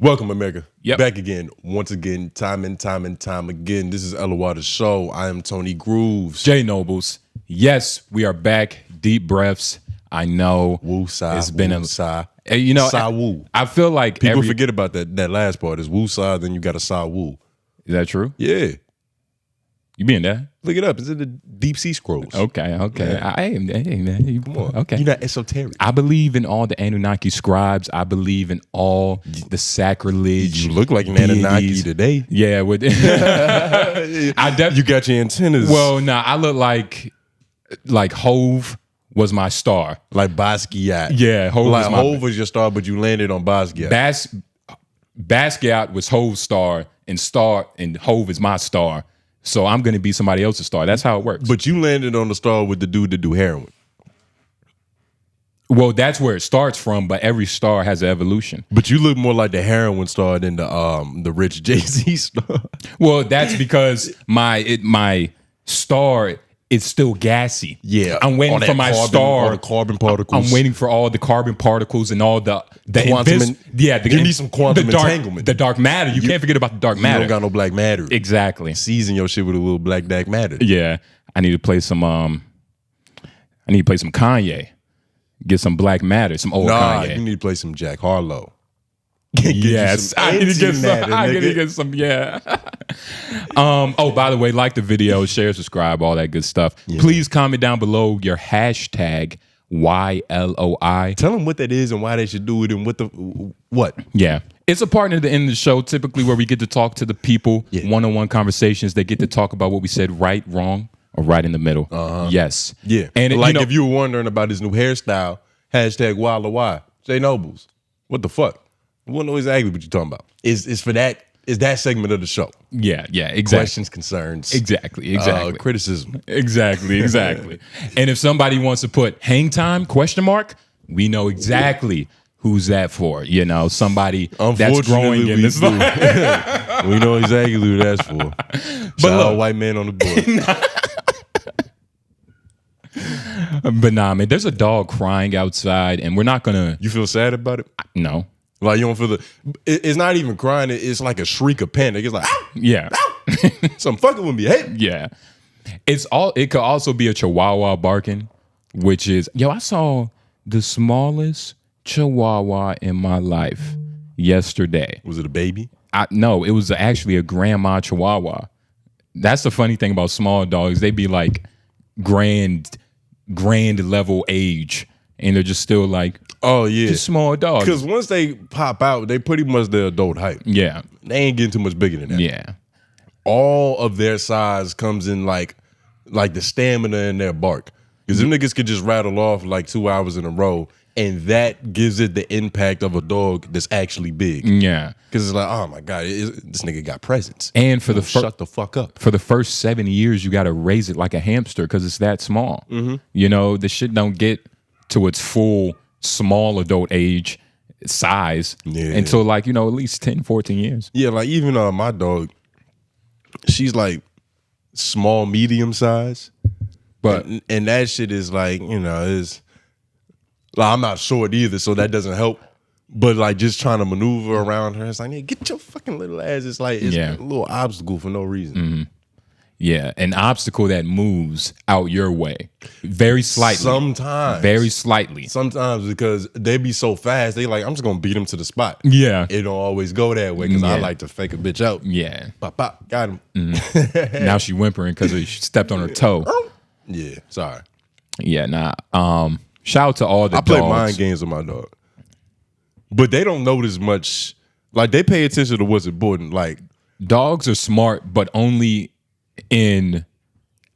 Welcome, America. Yep. Back again, once again, time and time again. This is 𝙿𝙾𝚃𝚃. I am Tony Grooves. J Noblez. Yes, we are back. Deep breaths. I know. Woo-sa, it's been woo-sa. You know, Sa-woo. I feel like People forget about that last part. Is woo-sa, then you got a sa-woo. Is that true? Yeah. You been there? Look it up. It's in the deep sea scrolls. Okay. Yeah. Hey, man. Come on. Okay. You're not esoteric. I believe in all the Anunnaki scribes. I believe in all the sacrilege. You look like an Anunnaki today. Yeah. With You got your antennas. Well, nah, I look like Hove was my star. Like Basquiat. Yeah, Hove was your star, but you landed on Basquiat. Basquiat was Hove's star, and Hove is my star. So I'm going to be somebody else's star. That's how it works. But you landed on the star with the dude that do heroin. Well, that's where it starts from, but every star has an evolution. But you look more like the heroin star than the rich Jay-Z star. Well, that's because my star is still gassy. Yeah. I'm waiting for my star. All the carbon particles. I'm waiting for all the carbon particles and all the quantum. Give me some quantum entanglement. The dark matter. You can't forget about the dark matter. You don't got no black matter. Exactly. Season your shit with a little black matter. Yeah. I need to play some Kanye. Get some black matter, some old Kanye. You need to play some Jack Harlow. Yes, I need to get some. Yeah. Oh, by the way, like the video, share, subscribe, all that good stuff. Yeah. Please comment down below your hashtag YLOI. Tell them what that is and why they should do it and what. Yeah, it's a part of the end of the show, typically where we get to talk to the people, one-on-one conversations. They get to talk about what we said, right, wrong, or right in the middle. Yes. Yeah. And if you were wondering about his new hairstyle, hashtag YLOI. J Noblez. What the fuck? We won't know exactly what you're talking about. Is for that? Is that segment of the show? Yeah, exactly. Questions, concerns, exactly, criticism, exactly. And if somebody wants to put hang time ? We know exactly who's that for. You know, somebody that's growing in this. We know exactly who that's for. Shout out white man on the board. But nah, man, there's a dog crying outside, and we're not gonna. You feel sad about it? No. Like you don't feel it's not even crying. It's like a shriek of panic. It's like, ow, yeah, ow. Some fucking with me. Hey, yeah. It could also be a chihuahua barking, which is I saw the smallest chihuahua in my life yesterday. Was it a baby? No, it was actually a grandma chihuahua. That's the funny thing about small dogs. They be like grand level age. And they're just still like, oh yeah, just small dogs. Because once they pop out, they pretty much their adult height. Yeah, they ain't getting too much bigger than that. Yeah, all of their size comes in like the stamina in their bark. Because them niggas could just rattle off like 2 hours in a row, and that gives it the impact of a dog that's actually big. Yeah, because it's like, oh my god, this nigga got presence. And for shut the fuck up. For the first 7 years, you got to raise it like a hamster because it's that small. You know, the shit don't get to its full small adult age size until like, at least 10, 14 years. Yeah, like even my dog, she's like small, medium size. But and that shit is like, is like I'm not short either, so that doesn't help. But like just trying to maneuver around her, it's like, yeah, get your fucking little ass. It's like it's a little obstacle for no reason. Yeah, an obstacle that moves out your way very slightly. Sometimes. Very slightly. Sometimes because they be so fast, they like, I'm just going to beat them to the spot. Yeah. It don't always go that way because I like to fake a bitch out. Yeah. Pop, pop, got him. Now she whimpering because she stepped on her toe. Yeah, sorry. Yeah, nah. Shout out to all the dogs. I play mind games with my dog. But they don't notice much. Like, they pay attention to what's important. Like, dogs are smart, but only in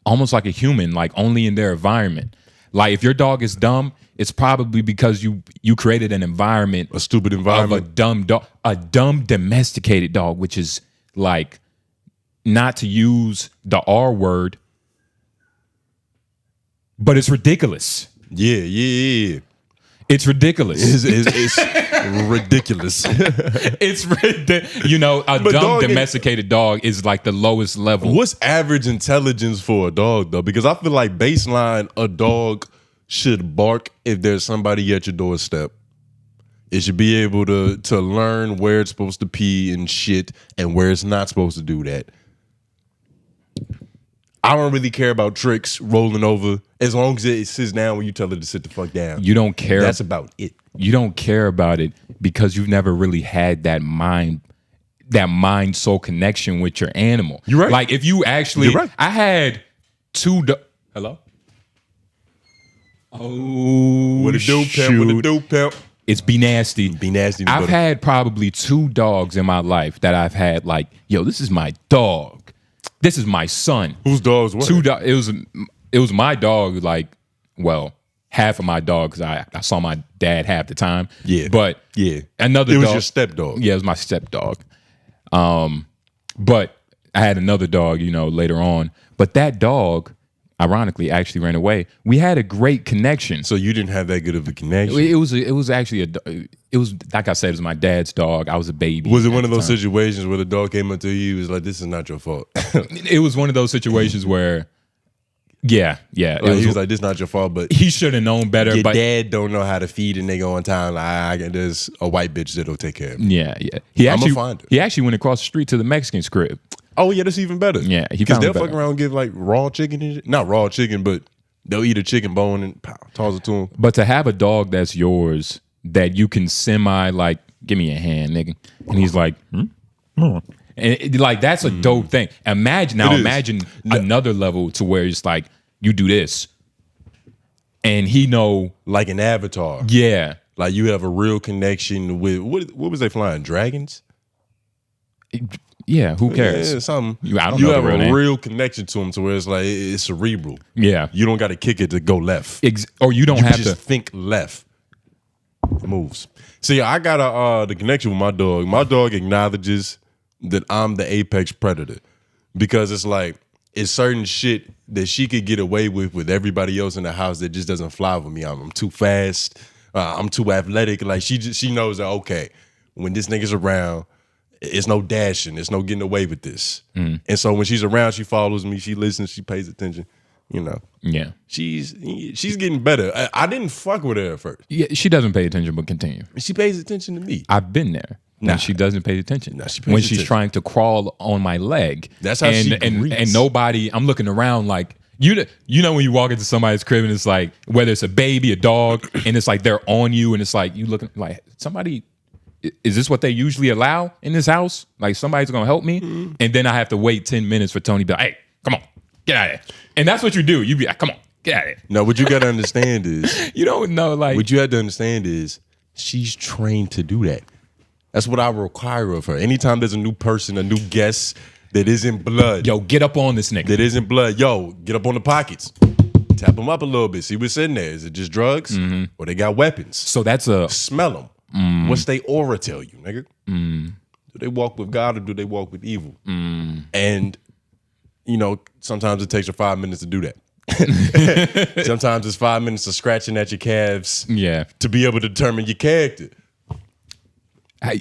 almost like a human, like only in their environment. Like if your dog is dumb, it's probably because you created an environment, a stupid environment of a dumb dog, a dumb domesticated dog, which is like, not to use the R word, but it's ridiculous. Yeah. It's ridiculous. It's ridiculous. It's ridiculous. A dumb domesticated dog is like the lowest level. What's average intelligence for a dog though? Because I feel like baseline, a dog should bark if there's somebody at your doorstep. It should be able to learn where it's supposed to pee and shit and where it's not supposed to do that. I don't really care about tricks rolling over as long as it sits down when you tell it to sit the fuck down. You don't care. That's about it. You don't care about it because you've never really had that mind soul connection with your animal. You're right. Like if you actually, You're right. I had two. Hello. Oh, What it do, pimp? What it do, pimp? It's Be Nasty. Be Nasty. I've had probably 2 dogs in my life that I've had like, yo, this is my dog. This is my son. Whose dogs were? 2 dogs. It was my dog. Like, well, half of my dog because I saw my dad half the time. Yeah, but yeah, another. It was dog, your stepdog. Yeah, it was my stepdog. But I had another dog, later on. But that dog, ironically, actually ran away. We had a great connection. So you didn't have that good of a connection. It was actually it was like I said, it was my dad's dog. I was a baby. Was it one of those situations where the dog came up to you? He was like, "This is not your fault." It was one of those situations where, yeah. Like, he was like, "This is not your fault," but he should have known better. Your but dad don't know how to feed a nigga on time. Like, there's a white bitch that'll take care of him. Yeah. He actually went across the street to the Mexican's crib. Oh yeah, that's even better. Yeah, because they'll fuck around and give like raw chicken and shit. Not raw chicken, but they'll eat a chicken bone and pow, toss it to them. But to have a dog that's yours that you can semi like, give me a hand, nigga, and he's like, and like that's a dope thing. Imagine another level to where it's like you do this, and he know like an avatar. Yeah, like you have a real connection with what was they flying? Dragons? Yeah, who cares? Yeah, something. I don't you know have the real a name. real connection to him to where it's like it's cerebral. Yeah, you don't got to kick it to go left, or you don't have to think left. It moves. See, I got the connection with my dog. My dog acknowledges that I'm the apex predator because it's like it's certain shit that she could get away with everybody else in the house that just doesn't fly with me. I'm too fast. I'm too athletic. Like she knows that okay, when this nigga's around. It's no dashing. It's no getting away with this. And so when she's around, she follows me. She listens. She pays attention. Yeah. She's getting better. I didn't fuck with her at first. Yeah, she doesn't pay attention, but continue. She pays attention to me. I've been there. Nah, she doesn't pay attention. Nah, she pays when attention. she's trying to crawl on my leg. That's how she greets. And nobody. I'm looking around like you know when you walk into somebody's crib and it's like whether it's a baby, a dog, and it's like they're on you and it's like you looking like somebody. Is this what they usually allow in this house? Like somebody's gonna help me, and then I have to wait 10 minutes for Tony to be like, "Hey, come on, get out of here." And that's what you do. You be like, "Come on, get out of here." No, what you gotta understand is you don't know. Like what you have to understand is she's trained to do that. That's what I require of her. Anytime there's a new person, a new guest that isn't blood, yo, get up on this nigga. That isn't blood, yo, get up on the pockets. Tap them up a little bit. See what's in there. Is it just drugs or they got weapons? So that's a smell them. What's they aura tell you, nigga? Do they walk with God or do they walk with evil? And, sometimes it takes her 5 minutes to do that. Sometimes it's 5 minutes of scratching at your calves to be able to determine your character.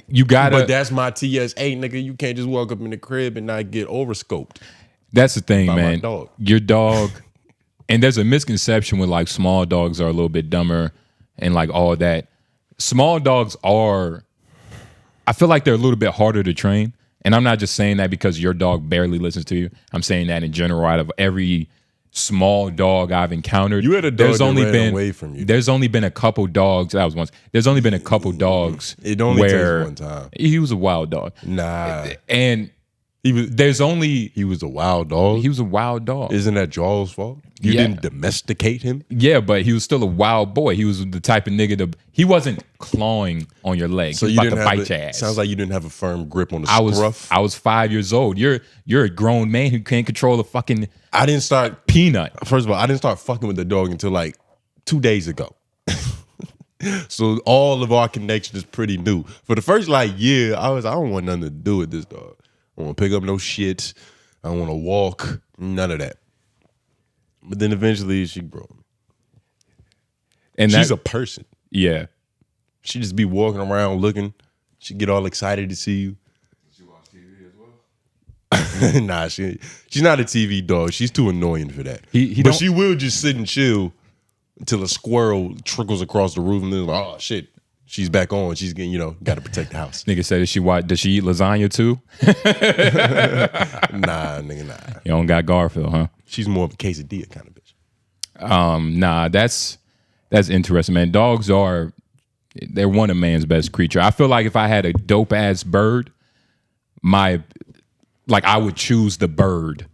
You gotta. But that's my TS8, nigga. You can't just walk up in the crib and not get overscoped. That's the thing, by man. My dog. Your dog, and there's a misconception with like small dogs are a little bit dumber and like all that. Small dogs are, I feel like they're a little bit harder to train. And I'm not just saying that because your dog barely listens to you. I'm saying that in general, out of every small dog I've encountered. You had a dog that ran away from you. There's only been a couple dogs. That was once. There's only been a couple dogs. It only takes one time. He was a wild dog. Nah. And he was a wild dog. He was a wild dog. Isn't that Jaws' fault? You didn't domesticate him? Yeah, but he was still a wild boy. He was the type of nigga he wasn't clawing on your leg. So he was about to bite your ass. Sounds like you didn't have a firm grip on the scruff. I was 5 years old. You're a grown man who can't control a fucking I didn't start peanut. First of all, I didn't start fucking with the dog until like 2 days ago. So all of our connection is pretty new. For the first year, I don't want nothing to do with this dog. I don't want to pick up no shit. I don't want to walk. None of that. But then eventually she broke. And she's a person. Yeah. She just be walking around looking. She get all excited to see you. Does she watch TV as well? Nah, she's not a TV dog. She's too annoying for that. But she will just sit and chill until a squirrel trickles across the roof and then like, oh shit, she's back on. She's getting, got to protect the house. Nigga said, does she eat lasagna too? Nah, nigga, nah. You don't got Garfield, huh? She's more of a quesadilla kind of bitch. Nah, that's interesting, man. Dogs they're one of man's best creature. I feel like if I had a dope ass bird, I would choose the bird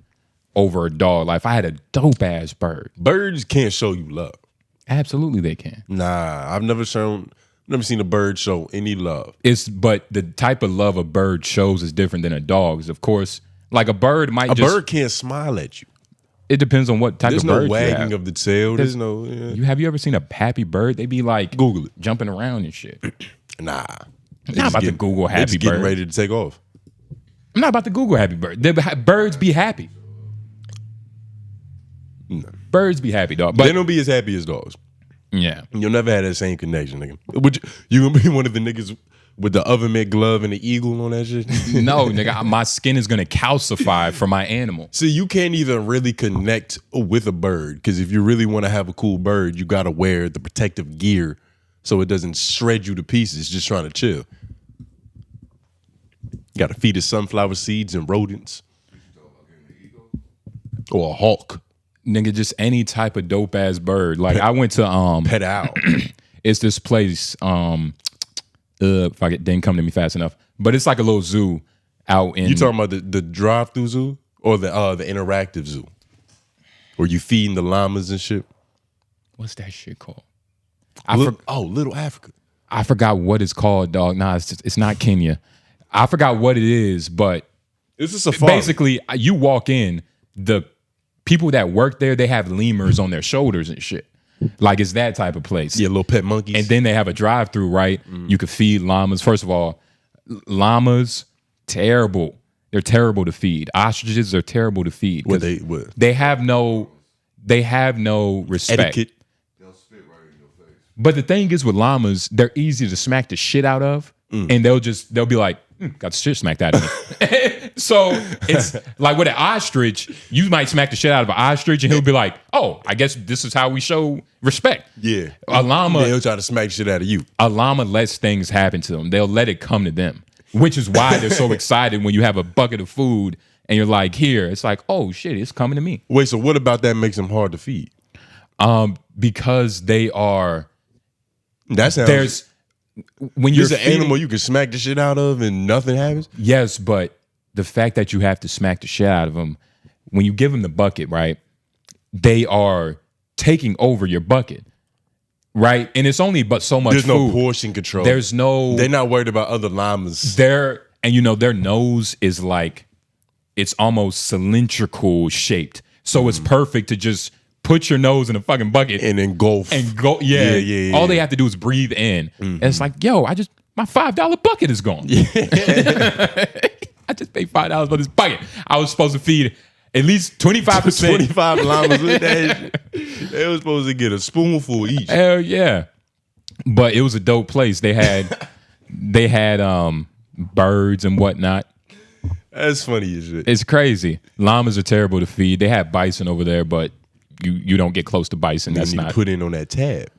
over a dog. Like if I had a dope ass bird. Birds can't show you love. Absolutely they can. Nah, I've never seen a bird show any love. But the type of love a bird shows is different than a dog's. Of course, like a bird might bird can't smile at you. It depends on what type of bird There's no wagging of the tail. There's no... Have you ever seen a happy bird? They be like... Google it. Jumping around and shit. Nah. I'm not about to Google happy bird. Getting ready to take off. I'm not about to Google happy bird. Birds be happy. No. Birds be happy, dog. But they don't be as happy as dogs. Yeah. You'll never have that same connection, nigga. You gonna be one of the niggas with the oven mitt glove and the eagle on that shit? No, nigga. My skin is gonna calcify for my animal. See, you can't even really connect with a bird, because if you really want to have a cool bird, you gotta wear the protective gear so it doesn't shred you to pieces just trying to chill. You gotta feed it sunflower seeds and rodents. Or a hawk. Nigga, just any type of dope ass bird. Like I went to pet owl. It's this place. If it didn't come to me fast enough, but it's like a little zoo out in. You talking about the drive-through zoo or the interactive zoo, where you feeding the llamas and shit? What's that shit called? Little Africa. I forgot what it's called, dog. Nah, it's not Kenya. I forgot what it is, but it's a safari. Basically, you walk in, the people that work there, they have lemurs on their shoulders and shit. Like it's that type of place. Yeah, little pet monkeys. And then they have a drive-through, right? You could feed llamas. First of all, llamas, terrible. They're terrible to feed. Ostriches are terrible to feed. What? They have no respect. Etiquette. They'll spit right in your face. But the thing is with llamas, they're easy to smack the shit out of. And they'll be like, got the shit smacked out of me. So it's like with an ostrich, you might smack the shit out of an ostrich and he'll be like, oh, I guess this is how we show respect. Yeah. A llama, he'll try to smack the shit out of you. A llama lets things happen to them. They'll let it come to them, which is why they're so excited when you have a bucket of food and you're like, here. It's like, oh shit, it's coming to me. Wait, so what about that makes them hard to feed? Because they are. That sounds. When you're an animal you can smack the shit out of and nothing happens? Yes, but the fact that you have to smack the shit out of them, when you give them the bucket, right, they are taking over your bucket, right? And it's only but so much There's food. No portion control. They're not worried about other llamas. Their nose is like, it's almost cylindrical shaped. So it's perfect to just put your nose in a fucking bucket and engulf. And go, yeah. All they have to do is breathe in. And it's like, yo, my $5 bucket is gone. Yeah. I just paid $5 for this bucket. I was supposed to feed at least 25%. 25 llamas with that shit. They were supposed to get a spoonful each. Hell yeah. But it was a dope place. They had birds and whatnot. That's funny as shit. It's crazy. Llamas are terrible to feed. They have bison over there, but you don't get close to bison. That's not put in on that tab.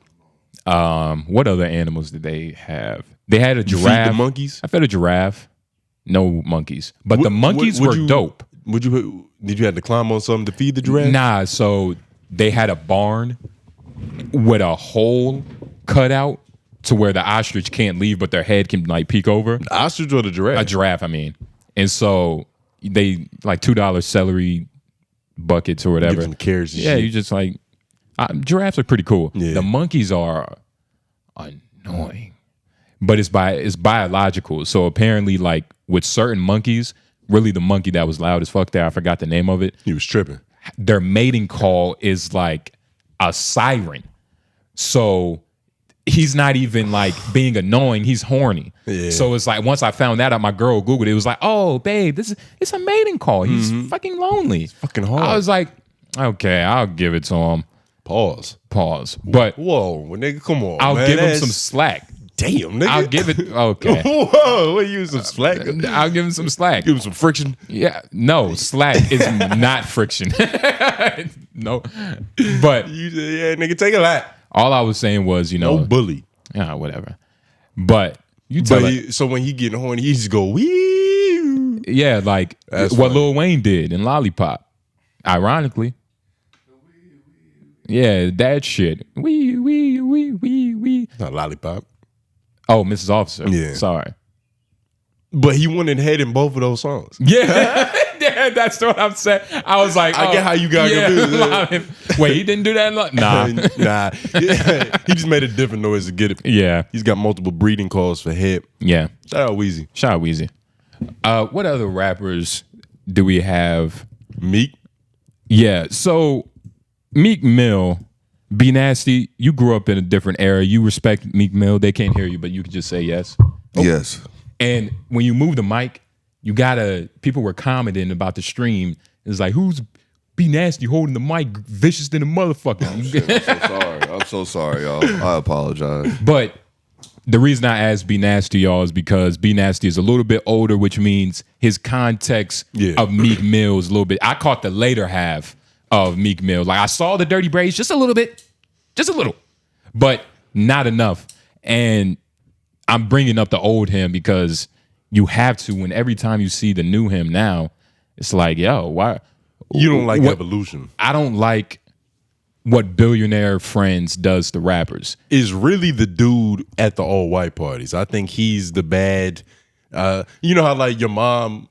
What other animals did they have? They had a giraffe. Feed the monkeys? I fed a giraffe. No monkeys, but the monkeys were dope. Did you have to climb on something to feed the giraffe? Nah. So they had a barn with a hole cut out to where the ostrich can't leave, but their head can like peek over. The ostrich or the giraffe? A giraffe, I mean. And so they like $2 celery buckets or whatever. Give them carrots and yeah, shit. you just like giraffes are pretty cool. Yeah. The monkeys are annoying, but it's biological. So apparently, like with certain monkeys, really the monkey that was loud as fuck there, I forgot the name of it. He was tripping. Their mating call is like a siren. So he's not even like being annoying. He's horny. Yeah. So it's like once I found that out, my girl Googled it. It was like, oh, babe, it's a mating call. He's fucking lonely. It's fucking hard. I was like, okay, I'll give it to him. Pause. But whoa, nigga, come on. I'll man. give him some slack. Damn, nigga. I'll give it. Okay. Whoa, what, you some slack? I'll give him some slack. Give him some friction. Yeah. No, slack is not friction. No. But yeah, nigga, take a lap. all I was saying was, No bully. yeah, whatever. But you tell it, so when he getting horny, he just go wee. yeah, like That's what funny. Lil Wayne did in Lollipop. Ironically. Yeah, that shit. Wee. Not lollipop. Oh, Mrs. Officer. Yeah. Sorry. But he went ahead in both of those songs. Yeah. Yeah, that's what I'm saying. I was like, I get how you got confused. Wait, he didn't do that? Nah. Nah. He just made a different noise to get it. Yeah. He's got multiple breeding calls for hip. Yeah. Shout out Weezy. Shout out Weezy. What other rappers do we have? Meek. Yeah. So Meek Mill, Be Nasty, you grew up in a different era. You respect Meek Mill. They can't hear you, but you can just say yes. Yes. And when you move the mic, people were commenting about the stream. It's like, who's Be Nasty holding the mic vicious than a motherfucker? I'm so sorry, y'all. I apologize. But the reason I asked Be Nasty, y'all, is because Be Nasty is a little bit older, which means his context of Meek Mill is a little bit. I caught the later half of Meek Mill. Like I saw the dirty braids just a little bit, but not enough. And I'm bringing up the old him because you have to. When every time you see the new him now, it's like, yo, why? You don't like evolution. I don't like what Billionaire Friends does to rappers. Is really the dude at the all white parties. I think he's the bad. You know how like your mom.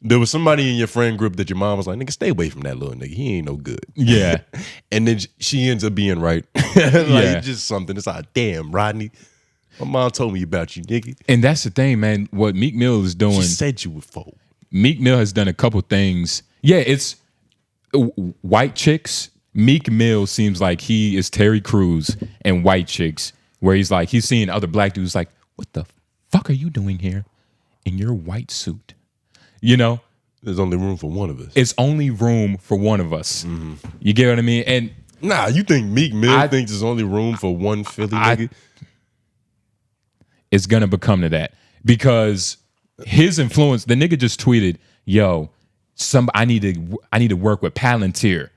There was somebody in your friend group that your mom was like, nigga, stay away from that little nigga. He ain't no good. Yeah. And then she ends up being right. Like just something. It's like, damn, Rodney. My mom told me about you, nigga. And that's the thing, man. What Meek Mill is doing. She said you were fold. Meek Mill has done a couple things. Yeah, it's white chicks. Meek Mill seems like he is Terry Crews and white chicks, where he's like, he's seeing other black dudes like, what the fuck are you doing here in your white suit? You know? There's only room for one of us. It's only room for one of us. You get what I mean? And nah, you think Meek Mill thinks there's only room for one Philly nigga? It's gonna become to that because his influence. The nigga just tweeted, "Yo, I need to work with Palantir."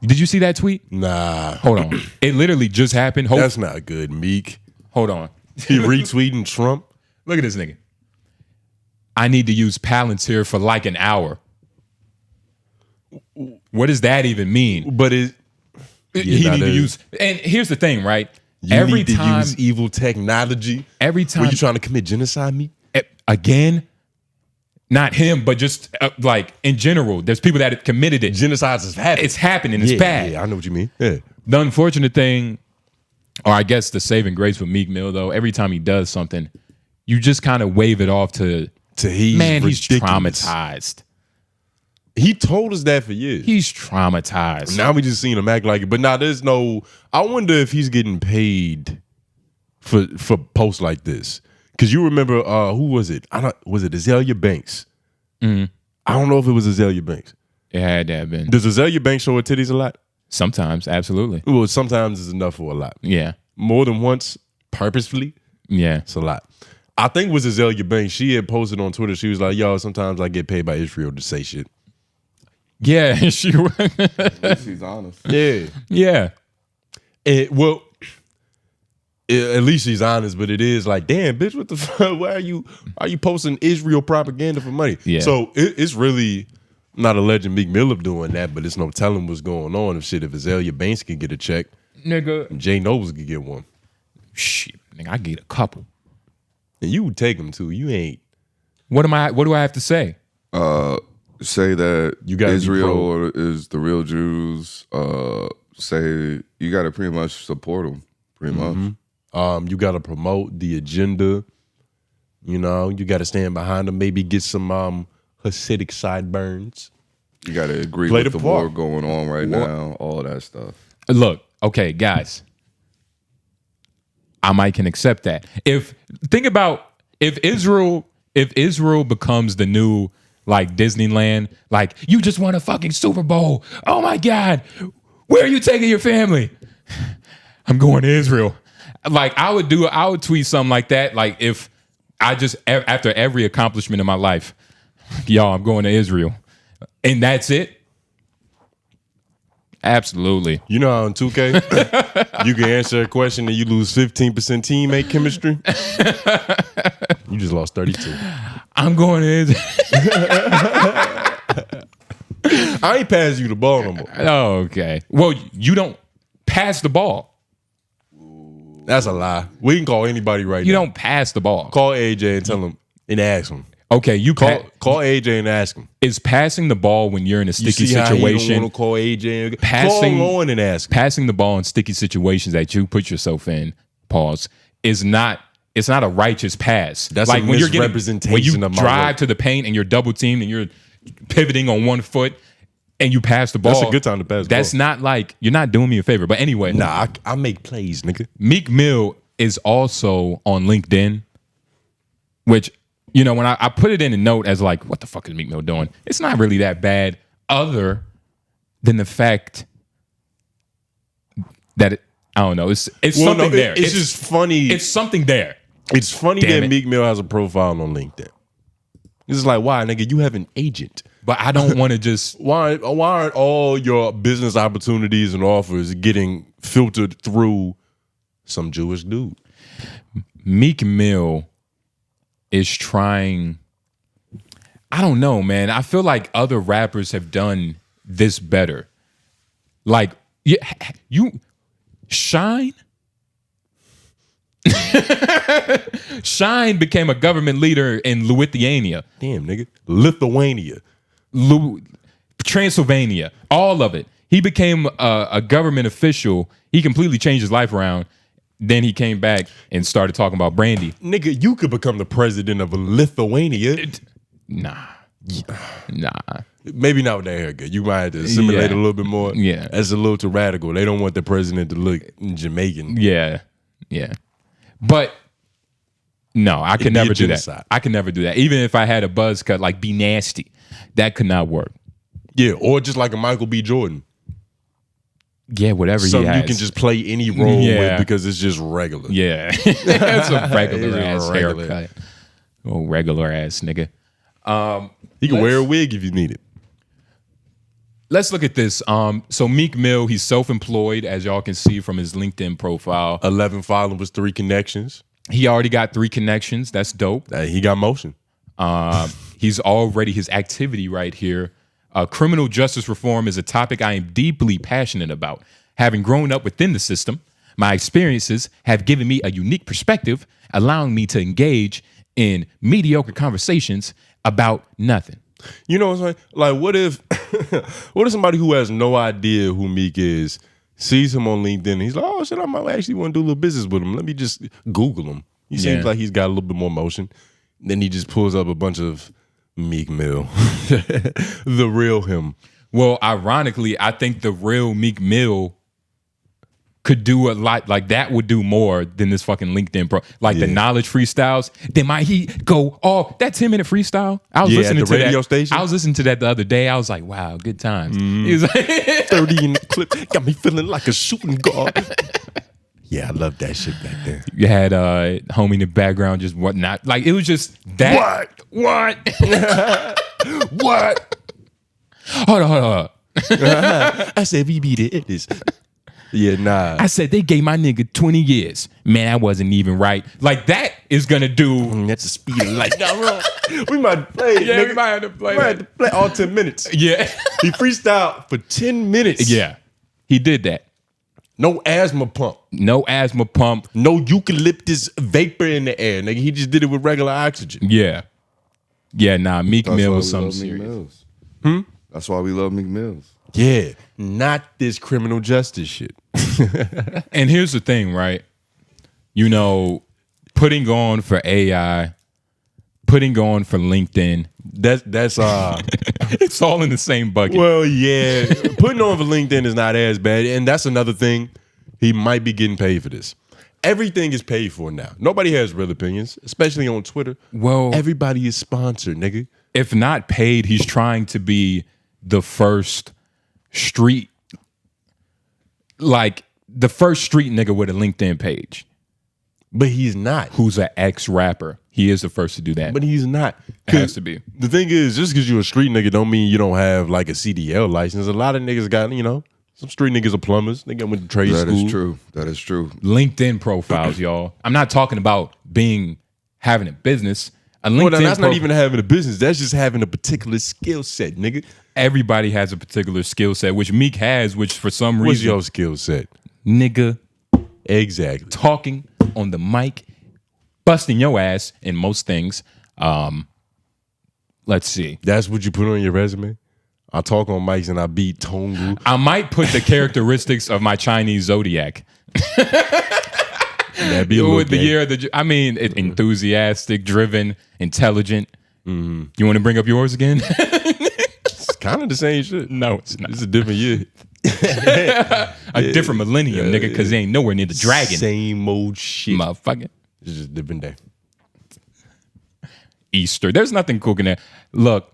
Did you see that tweet? Nah. Hold on. It literally just happened. That's not good, Meek. Hold on. He retweeting Trump. Look at this nigga. I need to use Palantir for like an hour. What does that even mean? But he need to use. And here's the thing, right? You need to use evil technology. Every time. Were you trying to commit genocide, Meek? Again? Not him, but just like in general, there's people that have committed it. Genocide is happening. It's happening. It's bad. Yeah, I know what you mean. Yeah. The unfortunate thing, or I guess the saving grace with Meek Mill, though, every time he does something, you just kind of wave it off to he's ridiculous. Traumatized. He told us that for years. He's traumatized. Now we just seen him act like it. But now there's no. I wonder if he's getting paid for posts like this. Because you remember who was it? Was it 𝙿𝙾𝚃𝚃? I don't know if it was 𝙿𝙾𝚃𝚃. It had to have been. Does 𝙿𝙾𝚃𝚃 show her titties a lot? Sometimes, absolutely. Well, sometimes it's enough for a lot. Yeah. More than once, purposefully. Yeah. It's a lot. I think it was 𝙿𝙾𝚃𝚃. She had posted on Twitter. She was like, yo, sometimes I get paid by Israel to say shit. Yeah, she was. She's honest. Yeah. Yeah. At least she's honest, but it is like, damn, bitch, what the fuck? Why are you posting Israel propaganda for money? Yeah. So it's really not alleging Meek Mill of doing that, but it's no telling what's going on. If 𝙿𝙾𝚃𝚃 could get a check, Nigga. Jay Nobles could get one. Shit, nigga, I get a couple. And you would take them too. You ain't. What do I have to say? Say that You gotta be Israel is the real Jews. Say you got to pretty much support them. Pretty much. You got to promote the agenda. You know, you got to stand behind them. Maybe get some Hasidic sideburns. You got to agree Play with the the war part. going on right now. All that stuff. Look, okay, guys. I might can accept that. If Israel becomes the new like Disneyland, like you just won a fucking Super Bowl. Oh my God, where are you taking your family? I'm going to Israel. Like I would tweet something like that. Like if I just after every accomplishment in my life, y'all, I'm going to Israel, and that's it. Absolutely. You know how in 2K, you can answer a question and you lose 15% teammate chemistry? You just lost 32. I'm going in. I ain't passing you the ball no more. Oh, okay. Well, you don't pass the ball. That's a lie. We can call anybody right now. You don't pass the ball. Call AJ and tell him and ask him. Okay, you Call AJ and ask him. Is passing the ball when you're in a sticky How you situation? don't want to call AJ and Passing, call Lauren and ask him. Passing the ball in sticky situations that you put yourself in, pause, is not. It's not a righteous pass. That's like a when you're misrepresentation when you of my drive work. to the paint and you're double teamed and you're pivoting on one foot and you pass the ball. That's a good time to pass the That's ball. not like you're not doing me a favor. But anyway, Nah, I make plays, nigga. Meek Mill is also on LinkedIn, which, you know, when I put it in a note as like, what the fuck is Meek Mill doing? It's not really that bad, other than the fact that I don't know. It's something there. It's just funny. It's something there. It's funny Damn that it. Meek Mill has a profile on LinkedIn. It's like, why, nigga? You have an agent. But I don't want to just. Why aren't all your business opportunities and offers getting filtered through some Jewish dude? Meek Mill is trying. I don't know, man. I feel like other rappers have done this better. Like, you Shine. Shine became a government leader in Lithuania. Damn, nigga. Lithuania. Transylvania. All of it. He became a government official. He completely changed his life around. Then he came back and started talking about brandy. Nigga, you could become the president of Lithuania. Nah. Maybe not with that haircut. You might have to assimilate a little bit more. Yeah. That's a little too radical. They don't want the president to look Jamaican. Yeah. But no, I could never do genocide. that. I could never do that. Even if I had a buzz cut, like Be Nasty, that could not work. Yeah, or just like a Michael B. Jordan. Yeah, whatever he Something has. you can just play any role with because it's just regular. Yeah. That's a regular It's ass regular. haircut. Oh, regular ass nigga. You can wear a wig if you need it. Let's look at this. So Meek Mill, he's self-employed, as y'all can see from his LinkedIn profile. 11 followers, 3 connections. He already got 3 connections. That's dope. He got motion. He's already, his activity right here. Criminal justice reform is a topic I am deeply passionate about. Having grown up within the system, my experiences have given me a unique perspective, allowing me to engage in mediocre conversations about nothing. You know what I'm saying? Like, what if somebody who has no idea who Meek is sees him on LinkedIn and he's like, oh shit, I might actually want to do a little business with him. Let me just Google him. He seems like he's got a little bit more motion. Then he just pulls up a bunch of Meek Mill. The real him. Well, ironically, I think the real Meek Mill could do a lot, like that would do more than this fucking LinkedIn pro. Like the knowledge freestyles. Then might he go, oh, that 10-minute freestyle? I was listening at the to radio that. station. I was listening to that the other day. I was like, wow, good times. He was like 30 in the clip. Got me feeling like a shooting guard. Yeah, I love that shit back there. You had homie in the background just whatnot. Like it was just that. What? What? Hold on. I said we beat it. Yeah, nah. I said they gave my nigga 20 years. Man, I wasn't even right. Like that is gonna do. That's the speed of light. We might play it, Yeah, nigga. we might have to play We might that. have to play all 10 minutes. Yeah. He freestyled for 10 minutes. Yeah. He did that. No asthma pump. No asthma pump. No eucalyptus vapor in the air, nigga. He just did it with regular oxygen. Yeah. Yeah, nah, Meek That's Mill why was we something love Meek serious. Mills. That's why we love Meek Mills. Yeah, not this criminal justice shit. And here's the thing, right? You know, putting on for AI, putting on for LinkedIn, That's it's all in the same bucket. well, yeah. Putting on for LinkedIn is not as bad, and that's another thing. He might be getting paid for this. Everything is paid for now. Nobody has real opinions, especially on Twitter. Well, Everybody is sponsored, nigga. if not paid, he's trying to be the first street, like the first street nigga with a LinkedIn page. But he's not. Who's an ex-rapper. He is the first to do that. But he's not. It has to be. The thing is, just because you're a street nigga don't mean you don't have like a CDL license. A lot of niggas got, Some street niggas are plumbers. They went to trade school. That is true. That is true. LinkedIn profiles, y'all. I'm not talking about having a business. A LinkedIn that's not even having a business. That's just having a particular skill set, nigga. Everybody has a particular skill set, which Meek has, which for some What's reason. your skill set? Nigga. Exactly. Talking on the mic, busting your ass in most things. Let's see. That's what you put on your resume? I talk on mics and I beat tongu. I might put the characteristics of my Chinese zodiac. That'd be with the year of the. I mean, enthusiastic, driven, intelligent. You want to bring up yours again? It's kind of the same shit. No, it's not. It's a different year. A different millennium, nigga, because they ain't nowhere near the dragon. Same old shit. Motherfucker. It's just a different day. Easter. There's nothing cooking there. Look,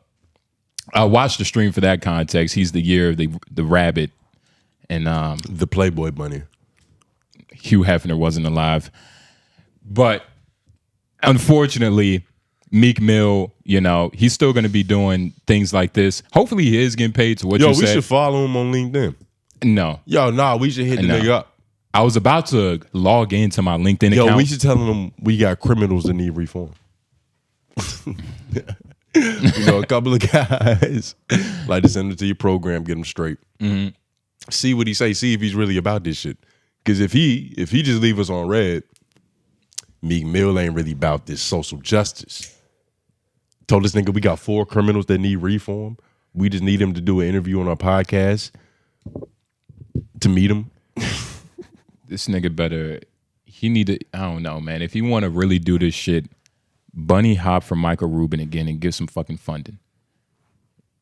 I watched the stream for that context. He's the year of the rabbit, and the Playboy bunny. Hugh Hefner wasn't alive. But unfortunately, Meek Mill, he's still going to be doing things like this. Hopefully he is getting paid to what you said. We should follow him on LinkedIn. No. We should hit the nigga up. I was about to log into my LinkedIn account. We should tell him we got criminals that need reform. A couple of guys like to send them to your program, get them straight. See what he say. See if he's really about this shit. Because if he just leave us on red, Meek Mill ain't really about this social justice. Told this nigga we got 4 criminals that need reform. We just need him to do an interview on our podcast to meet him. This nigga better. He need to. I don't know, man. If he want to really do this shit, bunny hop for Michael Rubin again and give some fucking funding.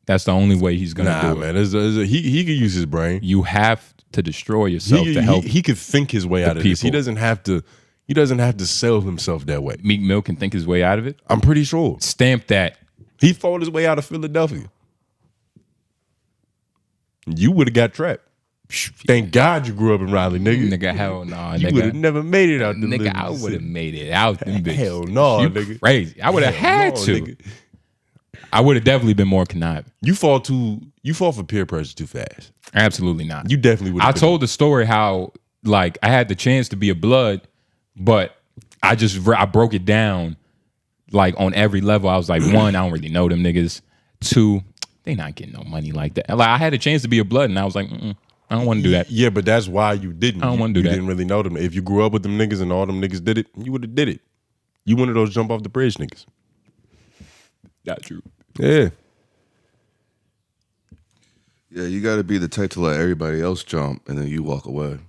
That's the only way he's gonna do it. Man. He could use his brain. You have to destroy yourself to help. He could think his way out of this. He doesn't have to. He doesn't have to sell himself that way. Meek Mill can think his way out of it. I'm pretty sure. Stamp that. He fought his way out of Philadelphia. You would have got trapped. Thank God you grew up in Raleigh, nigga. Nigga, hell no. Nah, you would have never made it out the nigga, I would have made it out them bitches. Hell no, nigga. Crazy. I would have had to. Nigga. I would have definitely been more conniving. You fall for peer pressure too fast. Absolutely not. You definitely would have. I told the story how I had the chance to be a blood, but I broke it down on every level. I was like, 1, I don't really know them niggas. 2, they not getting no money like that. I had a chance to be a blood and I was like, I don't want to do that. Yeah, but that's why you didn't. I don't want to do that. You didn't really know them. If you grew up with them niggas and all them niggas did it, you would have did it. You one of those jump off the bridge niggas. Not true. Yeah. Yeah, you got to be the type to let everybody else jump and then you walk away.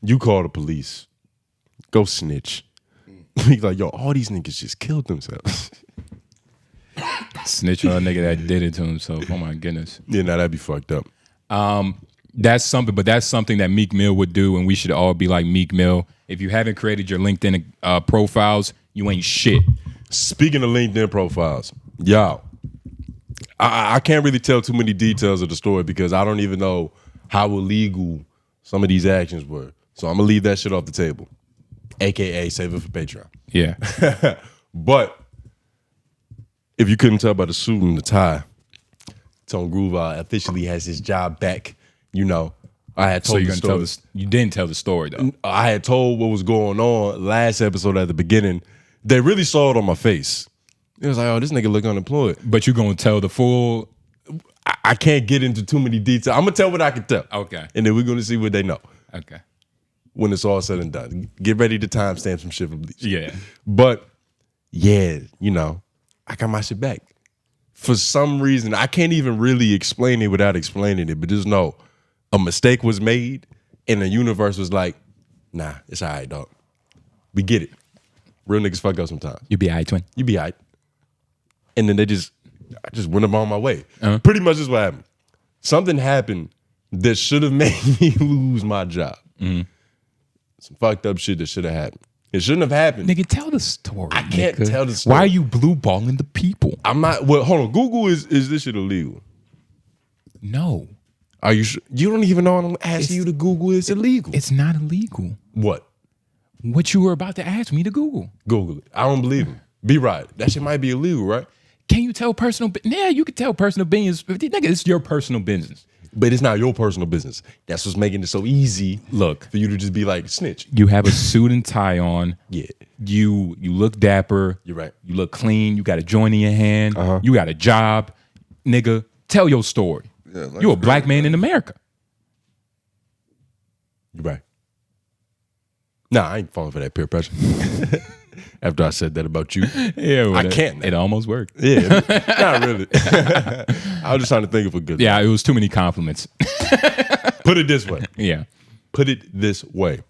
You call the police. Go snitch. He's like, yo, all these niggas just killed themselves. Snitch on a nigga that did it to himself. Oh my goodness. Yeah, that'd be fucked up. That's something that Meek Mill would do, and we should all be like Meek Mill. If you haven't created your LinkedIn profiles, you ain't shit. Speaking of LinkedIn profiles, y'all, I can't really tell too many details of the story because I don't even know how illegal some of these actions were. So I'm gonna leave that shit off the table, AKA save it for Patreon. Yeah. But if you couldn't tell by the suit and the tie, Tone Groove officially has his job back. I had told the story. You didn't tell the story though. I had told what was going on last episode at the beginning. They really saw it on my face. It was like, oh, this nigga look unemployed. But you gonna tell the full? I can't get into too many details. I'm gonna tell what I can tell. Okay. And then we're gonna see what they know. Okay. When it's all said and done, get ready to timestamp some shit from Bleach. Yeah. But yeah, I got my shit back. For some reason, I can't even really explain it without explaining it. But just know, a mistake was made, and the universe was like, nah, it's all right, dog. We get it. Real niggas fuck up sometimes. You be all right, twin. You be all right. And then I just went about my way. Pretty much is what happened. Something happened that should have made me lose my job. Some fucked up shit that should have happened. It shouldn't have happened. Nigga, tell the story. I can't tell the story. Why are you blue balling the people? I'm not. Well, hold on. Google is this shit illegal? No. Are you sure? You don't even know I'm asking you to Google. It's illegal. It's not illegal. What? What you were about to ask me to Google. Google it. I don't believe him. Be right. That shit might be illegal, right? Can you tell personal? Yeah, you can tell personal business. Nigga, it's your personal business. But it's not your personal business. That's what's making it so easy. Look, for you to just be like snitch. You have a suit and tie on. Yeah. You look dapper. You're right. You look clean. You got a joint in your hand. You got a job. Nigga, tell your story. Yeah, you're a black man in America. You're right. Nah, I ain't falling for that peer pressure. After I said that about you. Yeah, I can't. It almost worked. Yeah, not really. I was just trying to think of a good. Yeah, it was too many compliments. Put it this way. Yeah. Put it this way.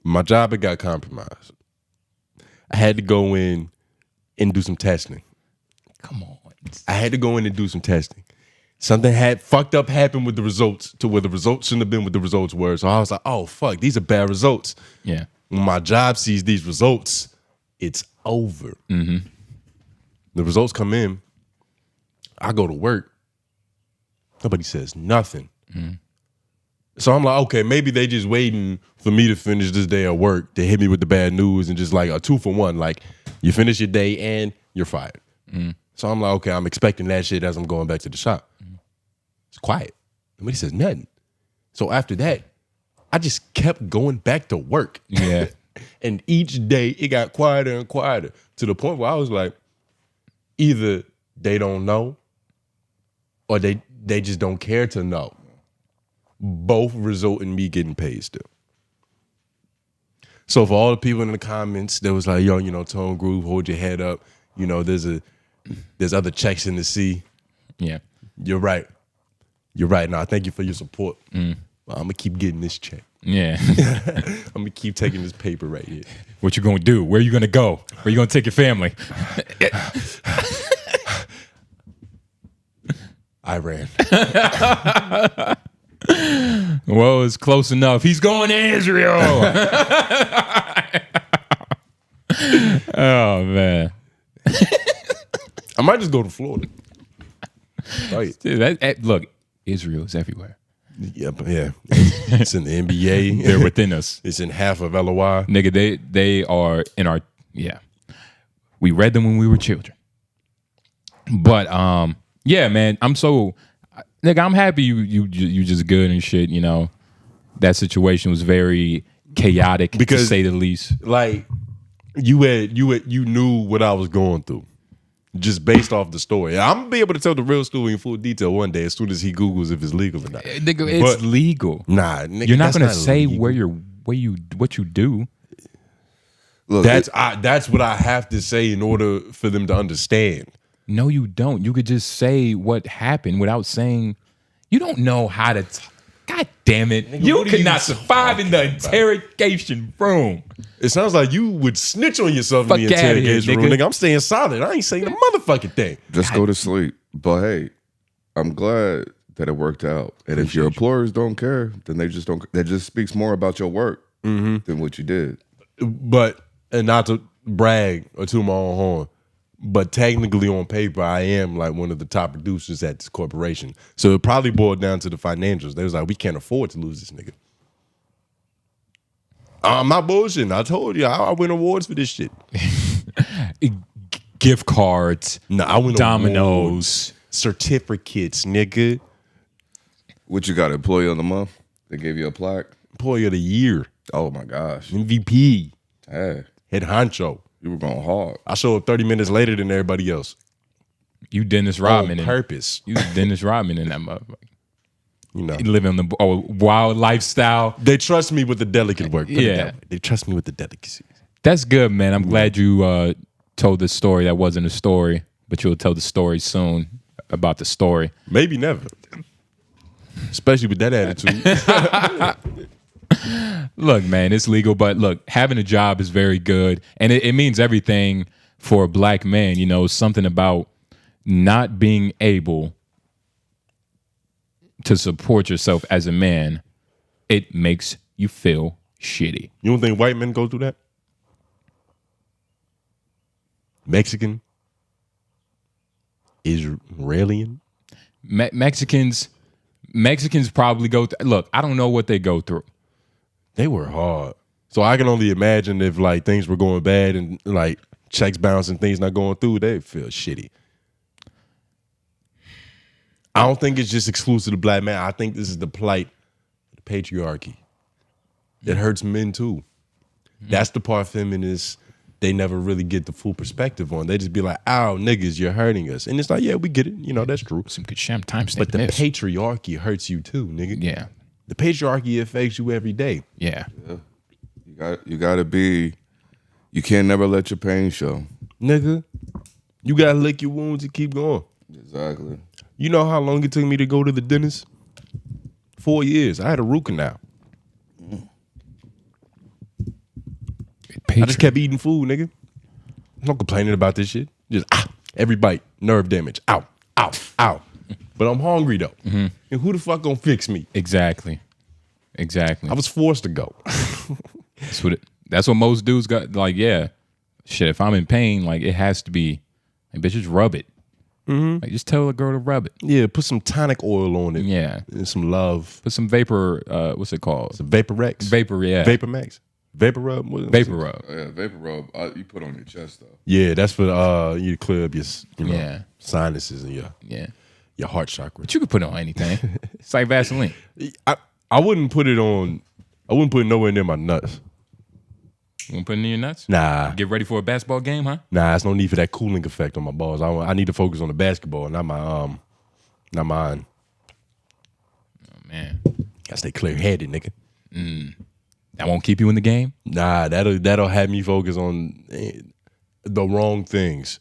My job had got compromised. I had to go in and do some testing. Come on. I had to go in and do some testing. Something had fucked up happened with the results to where the results shouldn't have been what the results were. So I was like, oh, fuck, these are bad results. Yeah. When my job sees these results, it's over. The results come in. I go to work. Nobody says nothing. So I'm like, okay, maybe they just waiting for me to finish this day at work to hit me with the bad news and just like a 2-for-1. Like, you finish your day and you're fired. So I'm like, okay, I'm expecting that shit as I'm going back to the shop. It's quiet. Nobody says nothing. So after that, I just kept going back to work. Yeah. And each day it got quieter and quieter to the point where I was like, either they don't know or they just don't care to know. Both result in me getting paid still. So for all the people in the comments that was like, yo, you know, Tone Groove, hold your head up. You know, there's other checks in the sea. Yeah. You're right. You're right. Now, thank you for your support. I'm going to keep getting this check. Yeah. I'm going to keep taking this paper right here. What you going to do? Where you going to go? Where you going to take your family? Iran. Well, it's close enough. He's going to Israel. Oh, man. I might just go to Florida. Right. Dude, look, Israel is everywhere. Yep, yeah. It's in the NBA. They're within us. It's in half of LOI. Nigga, they are in our, yeah. We read them when we were children. But yeah, man, nigga, I'm happy you just good and shit, you know. That situation was very chaotic, because, to say the least. Like, you knew what I was going through. Just based off the story. I'm gonna be able to tell the real story in full detail one day as soon as he Googles if it's legal or not. Nigga, it's legal. Nah, nigga, you're not gonna say legal. what you do. Look, that's what I have to say in order for them to understand. No, you don't. You could just say what happened without saying. You don't know how to. God damn it! Nigga, you could not survive in the interrogation room. It sounds like you would snitch on yourself Fuck in the interrogation room, nigga. nigga. I'm staying solid. I ain't saying a motherfucking thing. Just go to sleep. But hey, I'm glad that it worked out. And if your employers don't care, then they just don't. That just speaks more about your work than what you did. But, and not to brag or to my own horn, but technically on paper, I am like one of the top producers at this corporation. So it probably boiled down to the financials. They was like, we can't afford to lose this nigga. I'm not bullshitting. I told you, I win awards for this shit. Gift cards. No, I win Dominoes. awards, certificates, nigga. What you got, employee of the month? They gave you a plaque? Employee of the year. Oh my gosh. MVP. Hey, Head honcho. you were going hard. I show up 30 minutes later than everybody else. You Dennis Rodman. On purpose. You Dennis Rodman in that motherfucker. You know. You live in the wild lifestyle. They trust me with the delicate work. Put it that way. They trust me with the delicacies. That's good, man. I'm glad you told this story that wasn't a story, but you'll tell the story soon about the story. Maybe never. Especially with that attitude. Look, man, it's legal, but look, having a job is very good. And it means everything for a black man. You know, something about not being able to support yourself as a man, it makes you feel shitty. You don't think white men go through that? Mexican? Israeli? Mexicans probably go through. Look, I don't know what they go through. They were hard. So I can only imagine if like things were going bad and like checks bouncing, things not going through, they feel shitty. I don't think it's just exclusive to black men. I think this is the plight of the patriarchy. It hurts men too. That's the part feminists, they never really get the full perspective on. They just be like, "Ow, niggas, you're hurting us." And it's like, yeah, we get it. You know, that's true. Some good sham timestamp. But the patriarchy hurts you too, nigga. Yeah. The patriarchy affects you every day. Yeah. You gotta be, you can't never let your pain show. Nigga, you gotta lick your wounds and keep going. Exactly. You know how long it took me to go to the dentist? 4 years. I had a root canal. I just kept eating food, nigga. I'm not complaining about this shit. Just every bite, nerve damage. Ow, ow, ow. But I'm hungry though. And who the fuck gonna fix me? Exactly. I was forced to go. That's what most dudes got. Like, yeah, shit. If I'm in pain, like it has to be. Like, bitch, just rub it. Like, just tell a girl to rub it. Yeah, put some tonic oil on it. Yeah, and some love. Put some vapor. What's it called? Some Vaporex. Vapor. Yeah. Vapor Max. Vapor rub. Vapor rub. Yeah, vapor rub. You put on your chest though. Yeah, that's for you to clear up your sinuses and your heart chakra. But you could put it on anything. It's like Vaseline. I wouldn't put it on. I wouldn't put it nowhere near my nuts. You want to put it in your nuts? Nah. Get ready for a basketball game, huh? Nah, there's no need for that cooling effect on my balls. I need to focus on the basketball, not mine. Oh man, gotta stay clear headed, nigga. That won't keep you in the game? Nah, that'll have me focus on the wrong things.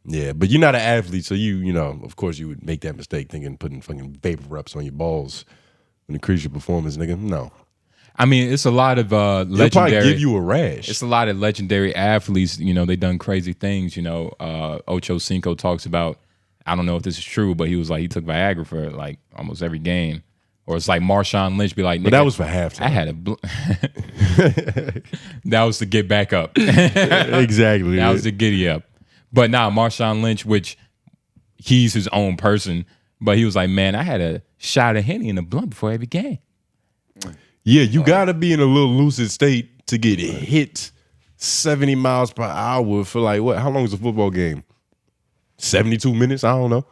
Yeah, but you're not an athlete, so you know, of course you would make that mistake thinking putting fucking vapor reps on your balls would increase your performance, nigga. No. I mean, it's a lot of legendary. It'll probably give you a rash. It's a lot of legendary athletes. You know, they done crazy things. You know, 𝙬𝔃 talks about. I don't know if this is true, but he was like he took Viagra for like almost every game. Or it's like Marshawn Lynch be like, but that was for halftime. I had that was to get back up. Exactly. That was to giddy up. But now Marshawn Lynch, which he's his own person, but he was like, man, I had a shot of Henny in a blunt before every game. Yeah, you gotta be in a little lucid state to get hit 70 miles per hour for like what? How long is a football game? 72 minutes? I don't know.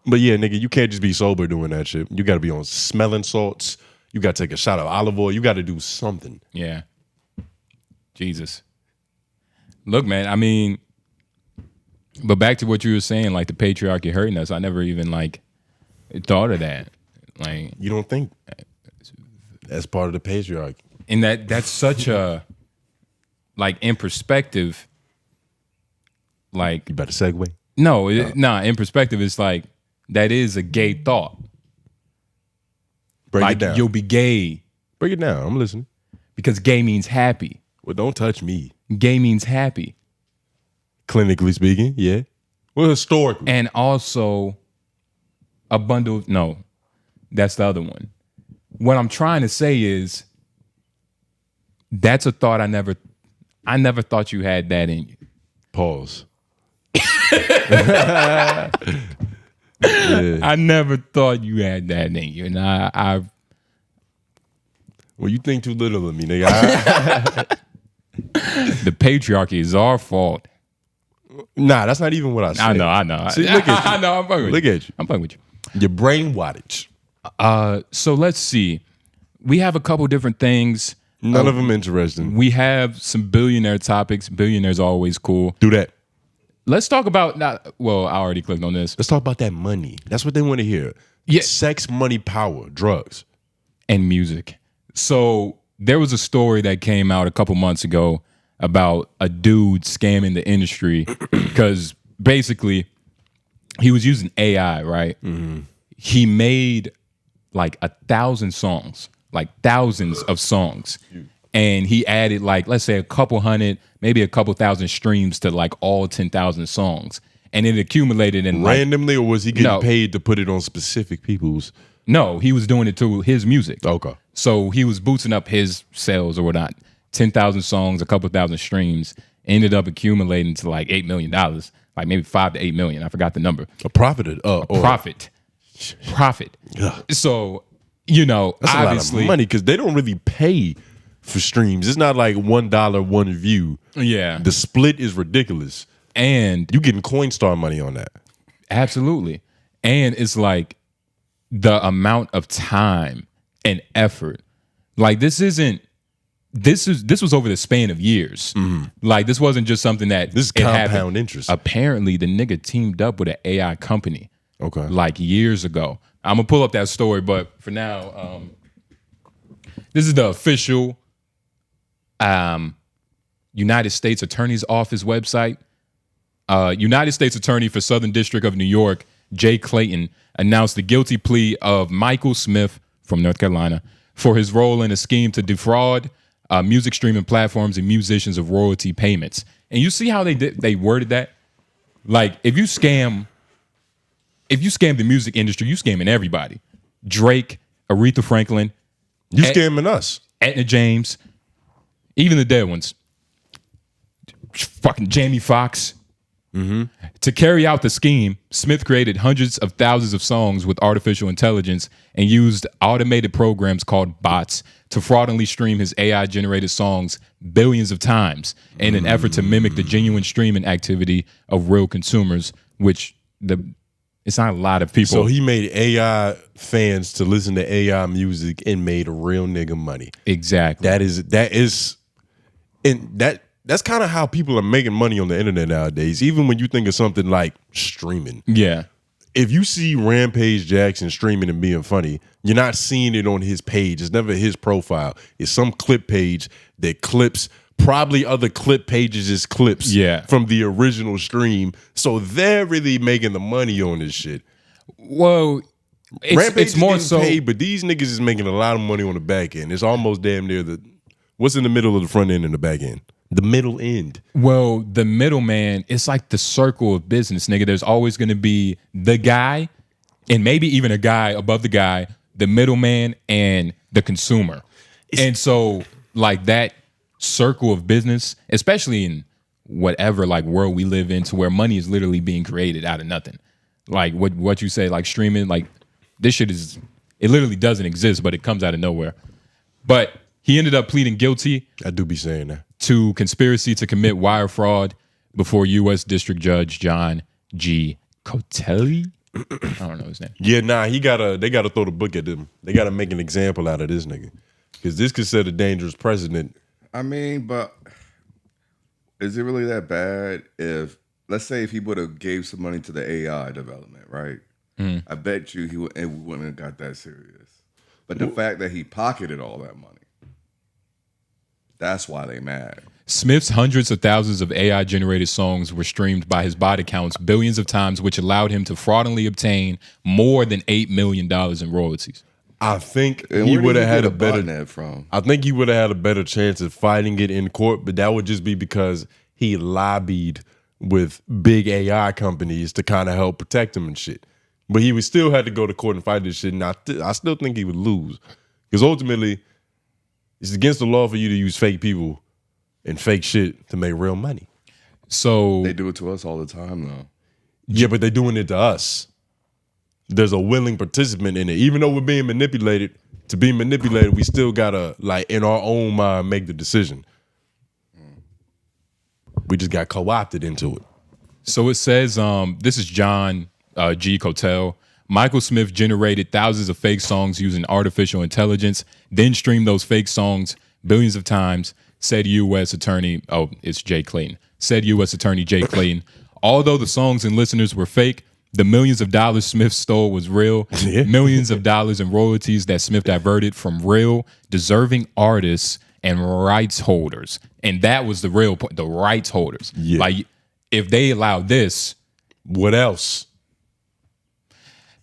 But yeah, nigga, you can't just be sober doing that shit. You gotta be on smelling salts. You gotta take a shot of olive oil. You gotta do something. Yeah. Jesus. Look, man, I mean, but back to what you were saying, like the patriarchy hurting us. I never even like thought of that. Like, you don't think that's part of the patriarchy. And that's such a, like, in perspective, like, you better segue. No, in perspective, it's like that is a gay thought. Break like, it down. You'll be gay. Break it down. I'm listening. Because gay means happy. Well, don't touch me. Gay means happy. Clinically speaking, yeah. Well, historically. And also a bundle. No, that's the other one. What I'm trying to say is that's a thought I never thought you had that in you. Pause. Yeah. I never thought you had that in you. And I well, you think too little of me, nigga. The patriarchy is our fault. Nah, that's not even what I said. I know. See, look at you. I know. I'm fucking with you. Look at you. I'm fucking with you. Your brain wattage. So let's see. We have a couple different things. None of them interesting. We have some billionaire topics. Billionaires are always cool. Do that. Let's talk about I already clicked on this. Let's talk about that money. That's what they want to hear. Yeah. Sex, money, power, drugs. And music. So there was a story that came out a couple months ago about a dude scamming the industry because basically he was using AI, right? Mm-hmm. He made like 1,000 songs, like thousands of songs. And he added like, let's say a couple hundred, maybe a couple thousand streams to like all 10,000 songs. And it accumulated in randomly, or was he getting paid to put it on specific people's? No, he was doing it to his music. Okay. So he was boosting up his sales or whatnot. 10,000 songs, a couple thousand streams, ended up accumulating to like $8 million, like maybe 5 to 8 million. I forgot the number. Profit. Yeah. So, you know, that's obviously a lot of money because they don't really pay for streams. It's not like $1 one view. Yeah. The split is ridiculous. And you getting Coinstar money on that. absolutely. And it's like the amount of time and effort. Like this was over the span of years. Like this wasn't just something that This is it happened. compound interest. Apparently the nigga teamed up with an AI company Okay. like years ago. I'm gonna pull up that story, but for now, this is the official United States Attorney's Office website. United States Attorney for Southern District of New York, 𝙬𝙾𝚃, announced the guilty plea of Michael Smith from North Carolina for his role in a scheme to defraud music streaming platforms and musicians of royalty payments. And you see how they worded that? Like if you scam the music industry, you scamming everybody. Drake, Aretha Franklin, You scamming us. Etna James, even the dead ones. Fucking Jamie Foxx. To carry out the scheme, Smith created hundreds of thousands of songs with artificial intelligence and used automated programs called bots to fraudulently stream his AI-generated songs billions of times in an effort to mimic the genuine streaming activity of real consumers, which it's not a lot of people. So he made AI fans to listen to AI music and made a real nigga money. Exactly. That's kind of how people are making money on the internet nowadays. Even when you think of something like streaming. Yeah. If you see Rampage Jackson streaming and being funny, you're not seeing it on his page. It's never his profile. It's some clip page that clips probably other clip pages as clips from the original stream. So they're really making the money on this shit. Well, Rampage it's more so paid, but these niggas is making a lot of money on the back end. It's almost damn near what's in the middle of the front end and the back end? The middle end. Well, the middleman, it's like the circle of business, nigga. There's always going to be the guy and maybe even a guy above the guy, the middleman and the consumer. And so like that circle of business, especially in whatever like world we live in, to where money is literally being created out of nothing. Like what you say, like streaming, like this shit it literally doesn't exist, but it comes out of nowhere. But he ended up pleading guilty. I do be saying that. To conspiracy to commit wire fraud before U.S. District Judge John G. Cotelli. I don't know his name. Yeah, nah, they gotta throw the book at them. They gotta make an example out of this nigga. Because this could set a dangerous precedent. I mean, but is it really that bad if, let's say if he would have gave some money to the AI development, right? I bet you we wouldn't have got that serious. But the fact that he pocketed all that money, that's why they mad. Smith's hundreds of thousands of AI-generated songs were streamed by his bot accounts billions of times, which allowed him to fraudulently obtain more than $8 million in royalties. I think he would have had a better botnet from. I think he would have had a better chance of fighting it in court, but that would just be because he lobbied with big AI companies to kind of help protect him and shit. But he would still have to go to court and fight this shit, and I still think he would lose. Because ultimately, it's against the law for you to use fake people and fake shit to make real money. So They do it to us all the time, though. Yeah, but they're doing it to us. There's a willing participant in it. Even though we're being manipulated, to be manipulated, we still gotta, like, in our own mind, make the decision. We just got co-opted into it. So it says, this is John G. Cotelli. Michael Smith generated thousands of fake songs using artificial intelligence, then streamed those fake songs billions of times, said U.S. Attorney, it's 𝙬𝙾𝚃, said U.S. Attorney 𝙬𝙾𝚃. Although the songs and listeners were fake, the millions of dollars Smith stole was real. Yeah. Millions of dollars in royalties that Smith diverted from real, deserving artists and rights holders. And that was the real point, the rights holders. Yeah. Like, if they allowed this, what else?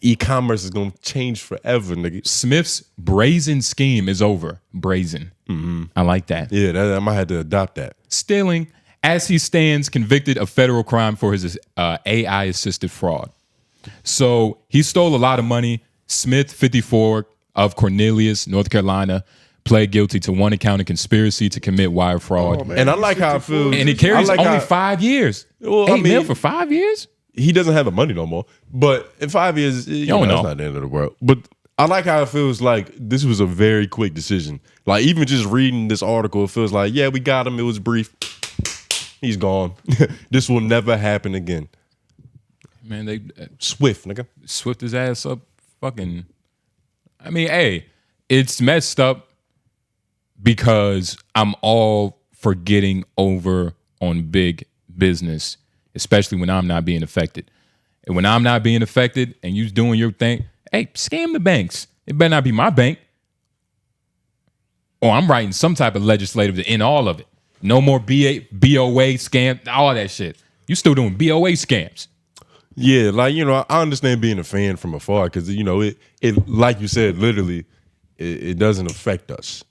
E-commerce is gonna change forever, nigga. Smith's brazen scheme is over. Brazen. I like that. Yeah, I might have to adopt that. Stealing, as he stands convicted of federal crime for his AI-assisted fraud. So he stole a lot of money. Smith, 54, of Cornelius, North Carolina, pled guilty to one count of conspiracy to commit wire fraud. Oh, man. And I like how it feels. And it carries I like only how- 5 years. Well, 8 mil for 5 years? He doesn't have the money no more. But in 5 years, you know, don't that's know. not the end of the world. But I like how it feels like this was a very quick decision. Like, even just reading this article, it feels like, yeah, we got him. It was brief. He's gone. This will never happen again. Man, they Swift, nigga. Swift his ass up. Fucking. I mean, hey, it's messed up because I'm all for getting over on big business, especially when I'm not being affected. And when I'm not being affected and you doing your thing, hey, scam the banks. It better not be my bank. Or I'm writing some type of legislative to end all of it. No more BOA scam, all that shit. You still doing BOA scams. Yeah, like, you know, I understand being a fan from afar because, you know, it like you said, literally, it doesn't affect us.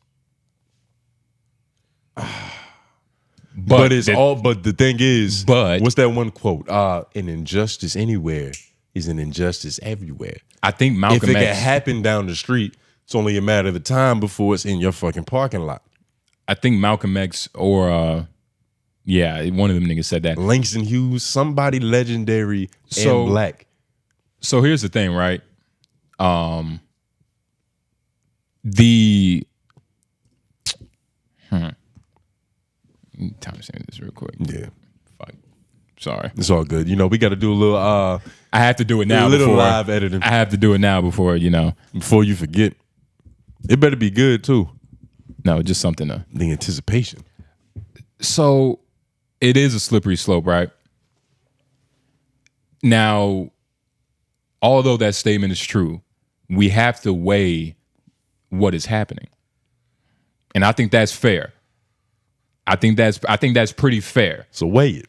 But the thing is, what's that one quote? An injustice anywhere is an injustice everywhere. I think Malcolm If it can happen down the street, it's only a matter of time before it's in your fucking parking lot. I think Malcolm X or one of them niggas said that. Langston Hughes, somebody legendary and black. So here's the thing, right? Time to say this real quick. Yeah. Fuck. Sorry. It's all good. You know, we got to do a little I have to do it now. A little live editing. I have to do it now before you forget. It better be good too. No, just something the anticipation. So it is a slippery slope, right? Now, although that statement is true, we have to weigh what is happening. And I think that's fair. I think that's pretty fair. So weigh it.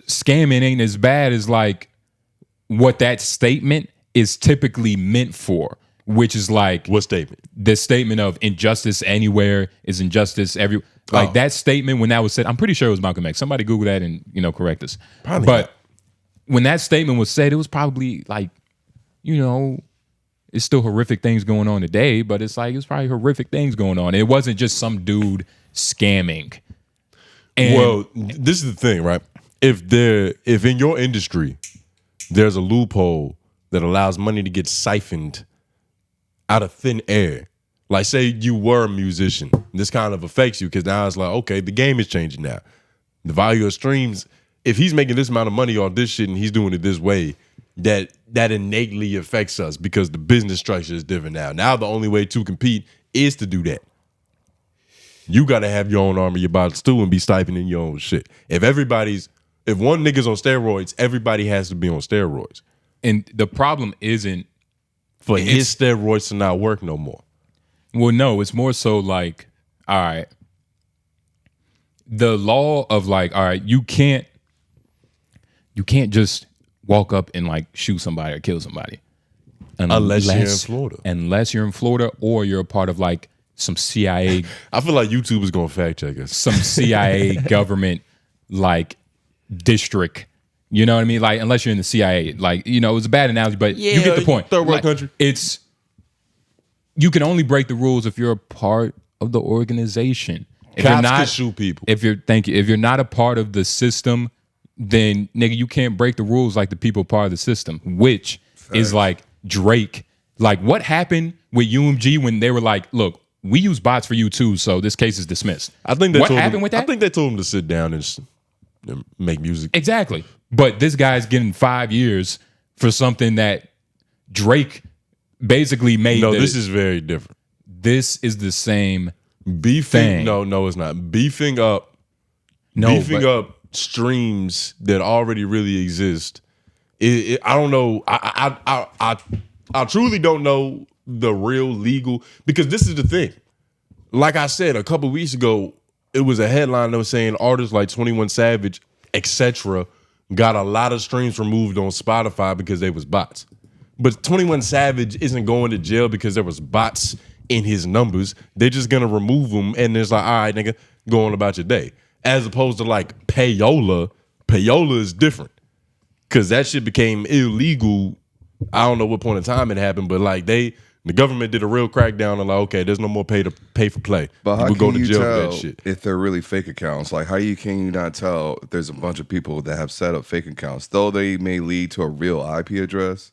Scamming ain't as bad as like what that statement is typically meant for, which is like what statement? The statement of injustice anywhere is injustice every. Like that statement when that was said, I'm pretty sure it was Malcolm X. Somebody Google that and correct us. Probably but not. When that statement was said, it was probably like, it's still horrific things going on today, but it's like it's probably horrific things going on. It wasn't just some dude scamming. And well, this is the thing, right? If in your industry there's a loophole that allows money to get siphoned out of thin air, like say you were a musician, this kind of affects you because now it's like, okay, the game is changing now. The value of streams, if he's making this amount of money on this shit and he's doing it this way, that innately affects us because the business structure is different now. Now the only way to compete is to do that. You got to have your own arm of your bottles too and be siphoning your own shit. If one nigga's on steroids, everybody has to be on steroids. And the problem isn't for his steroids to not work no more. Well, no, it's more so like, all right, the law of like, all right, you can't just walk up and like shoot somebody or kill somebody. Unless you're in Florida. Unless you're in Florida or you're a part of like some CIA. I feel like YouTube is going to fact check us. Some CIA government like district. You know what I mean? Like, unless you're in the CIA. Like, it was a bad analogy, but you get the point. Third world country. You can only break the rules if you're a part of the organization. If Cops you're not, can shoot people. If you're not a part of the system, then nigga, you can't break the rules like the people part of the system, which is like Drake. Like, what happened with UMG when they were like, look, we use bots for you too, so this case is dismissed. I think what happened with that? I think they told him to sit down and make music. Exactly. But this guy's getting 5 years for something that Drake basically made. No, this is very different. This is the same thing. No, it's not. Beefing up streams that already really exist. I don't know. I truly don't know the real legal, because this is the thing. Like I said a couple weeks ago, it was a headline that was saying artists like 21 Savage, etc., got a lot of streams removed on Spotify because they was bots. But 21 Savage isn't going to jail because there was bots in his numbers. They're just gonna remove them, and it's like, all right, nigga, go on about your day. As opposed to like payola is different because that shit became illegal. I don't know what point in time it happened, but like the government did a real crackdown on like, okay, there's no more pay for play. But how People can go to you jail tell for that shit. if they're really fake accounts? Like, can you not tell if there's a bunch of people that have set up fake accounts, though they may lead to a real IP address?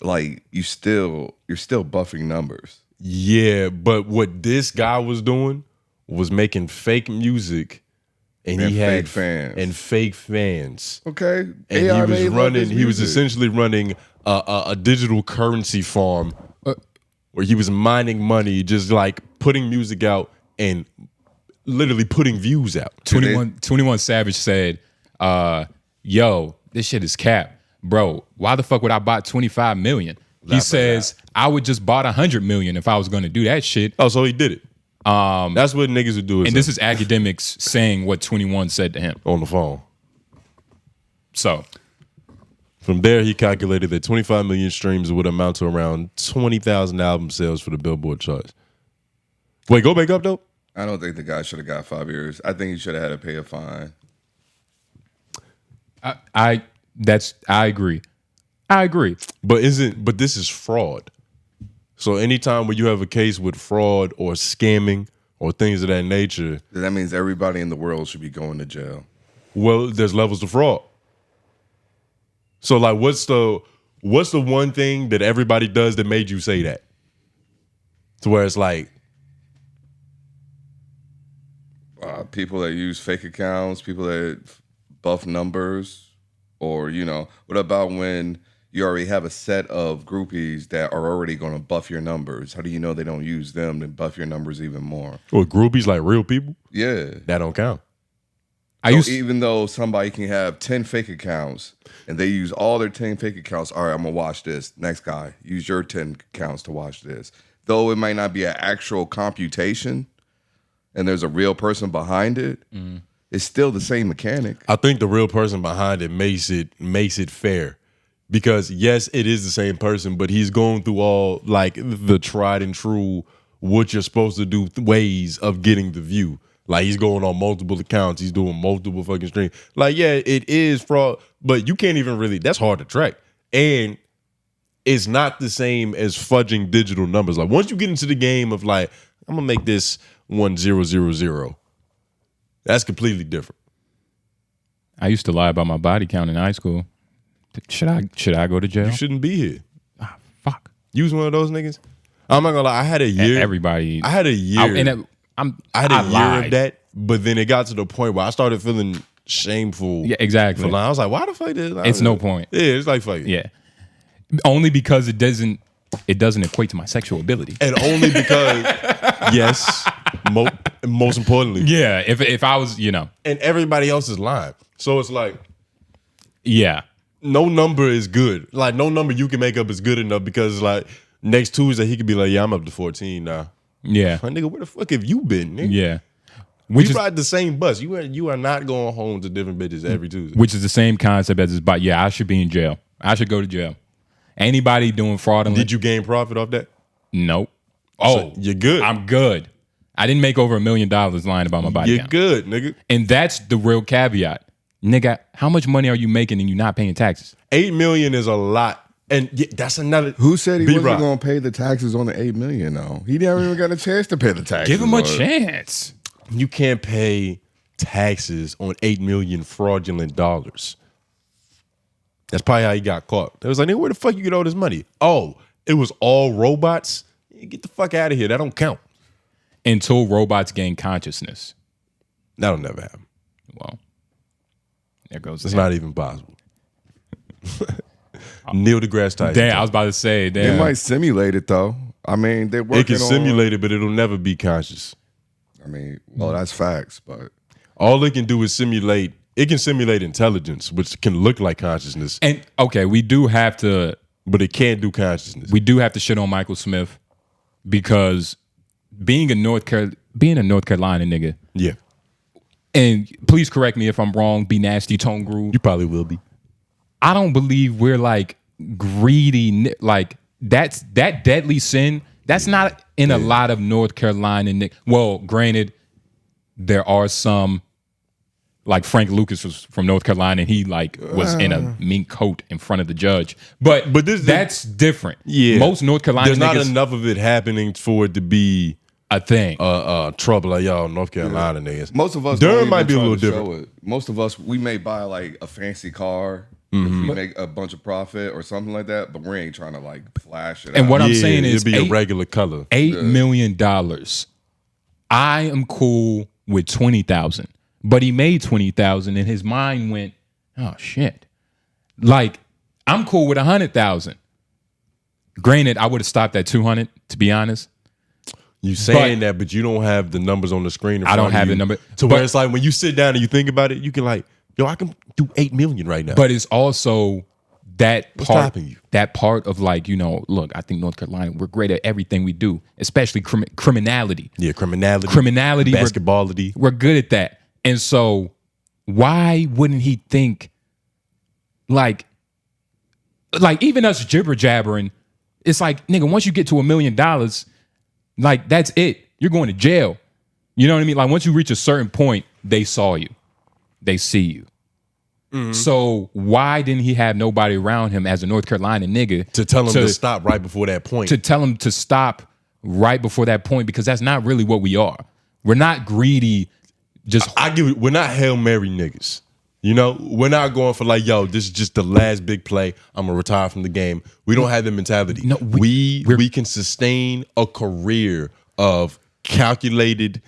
Like, you're still buffing numbers. Yeah, but what this guy was doing was making fake music and he had fake fans. Okay, and he was essentially running a digital currency farm where he was mining money, just like putting music out and literally putting views out. 21 Savage said, yo, this shit is cap. Bro, why the fuck would I buy 25 million? He says, I would just bought 100 million if I was going to do that shit. Oh, so he did it. That's what niggas would do. And this is academics saying what 21 said to him. On the phone. So. From there, he calculated that 25 million streams would amount to around 20,000 album sales for the Billboard charts. Wait, go back up, though? I don't think the guy should have got 5 years. I think he should have had to pay a fine. I agree. I agree. But this is fraud. So anytime when you have a case with fraud or scamming or things of that nature, that means everybody in the world should be going to jail. Well, there's levels of fraud. So like what's the one thing that everybody does that made you say that? To where it's like people that use fake accounts, people that buff numbers, or what about when you already have a set of groupies that are already going to buff your numbers? How do you know they don't use them to buff your numbers even more? Well, groupies like real people? Yeah. That don't count. Even though somebody can have 10 fake accounts and they use all their 10 fake accounts, all right, I'm going to watch this. Next guy, use your 10 accounts to watch this. Though it might not be an actual computation and there's a real person behind it, it's still the same mechanic. I think the real person behind it makes it fair. Because yes, it is the same person, but he's going through all like the tried and true what you're supposed to do ways of getting the view. Like he's going on multiple accounts, he's doing multiple fucking streams. Like yeah, it is fraud, but you can't even really. That's hard to track, and it's not the same as fudging digital numbers. Like once you get into the game of like I'm gonna make this 1000, that's completely different. I used to lie about my body count in high school. Should I go to jail? You shouldn't be here. Fuck. You was one of those niggas. I'm not gonna lie. I had a year. Everybody. I had a year. I had a year of that, but then it got to the point where I started feeling shameful. Yeah, exactly. I was like, why the fuck did It's no point. Yeah, it's like fuck it. Yeah. Only because it doesn't equate to my sexual ability. And only because yes, most importantly. Yeah, if I was, And everybody else is lying. So it's like yeah. No number is good. Like no number you can make up is good enough because like next Tuesday he could be like, yeah, I'm up to 14 now. Yeah. My nigga, where the fuck have you been, nigga? Yeah. We ride the same bus. You are not going home to different bitches every Tuesday. Which is the same concept as this, but yeah, I should be in jail. I should go to jail. Anybody doing fraudulent. Did you gain profit off that? Nope. So you're good. I'm good. I didn't make over $1 million lying about my body. You're good, nigga. And that's the real caveat. Nigga, how much money are you making and you're not paying taxes? $8 million is a lot. And that's another. Who said he wasn't going to pay the taxes on the $8 million though? He never even got a chance to pay the taxes. Give him a chance. You can't pay taxes on $8 million fraudulent dollars. That's probably how he got caught. They was like, nigga, where the fuck you get all this money? Oh, it was all robots? Get the fuck out of here. That don't count. Until robots gain consciousness. That'll never happen. Well, there goes. It's not even possible. Neil deGrasse Tyson. Damn, I was about to say. Damn. They might simulate it though. I mean, they're working. It can simulate it, but it'll never be conscious. I mean, well, that's facts, but all it can do is simulate. It can simulate intelligence, which can look like consciousness. And okay, we do have to, but it can't do consciousness. We do have to shit on Michael Smith because being a North Carolina nigga. Yeah. And please correct me if I'm wrong. Be nasty, tone groove. You probably will be. I don't believe we're like greedy. Like that deadly sin. That's not in a lot of North Carolina. Well, granted, there are some. Like Frank Lucas was from North Carolina, and he like was in a mink coat in front of the judge. But that's different. Yeah, most North Carolina. There's not enough of it happening for it to be a thing. Trouble like y'all North Carolina niggas. Most of us Durham might be a little different. Most of us, we may buy like a fancy car if we make a bunch of profit or something like that, but we ain't trying to like flash it. And what I'm saying is, it'd be a regular color. $8 million. I am cool with 20,000. but he made 20,000, and his mind went, oh shit. Like, I'm cool with 100,000. Granted, I would have stopped at 200, to be honest. You saying that, but you don't have the numbers on the screen. I don't have the number. To where it's like when you sit down and you think about it, you can like, yo, I can do 8 million right now. But it's also that What's part. stopping you? That part of like, you know, look, I think North Carolina, we're great at everything we do, especially criminality. Yeah, criminality, basketballity. We're good at that. And so why wouldn't he think like even us jibber jabbering, it's like, nigga, once you get to $1 million, like that's it. You're going to jail. You know what I mean? Like once you reach a certain point, they saw you. They see you. Mm-hmm. So why didn't he have nobody around him as a North Carolina nigga to tell him to stop right before that point? To tell him to stop right before that point, because that's not really what we are. We're not greedy. We're not Hail Mary niggas. You know, we're not going for like, yo, this is just the last big play. I'm gonna retire from the game. We don't have the mentality. No, we can sustain a career of calculated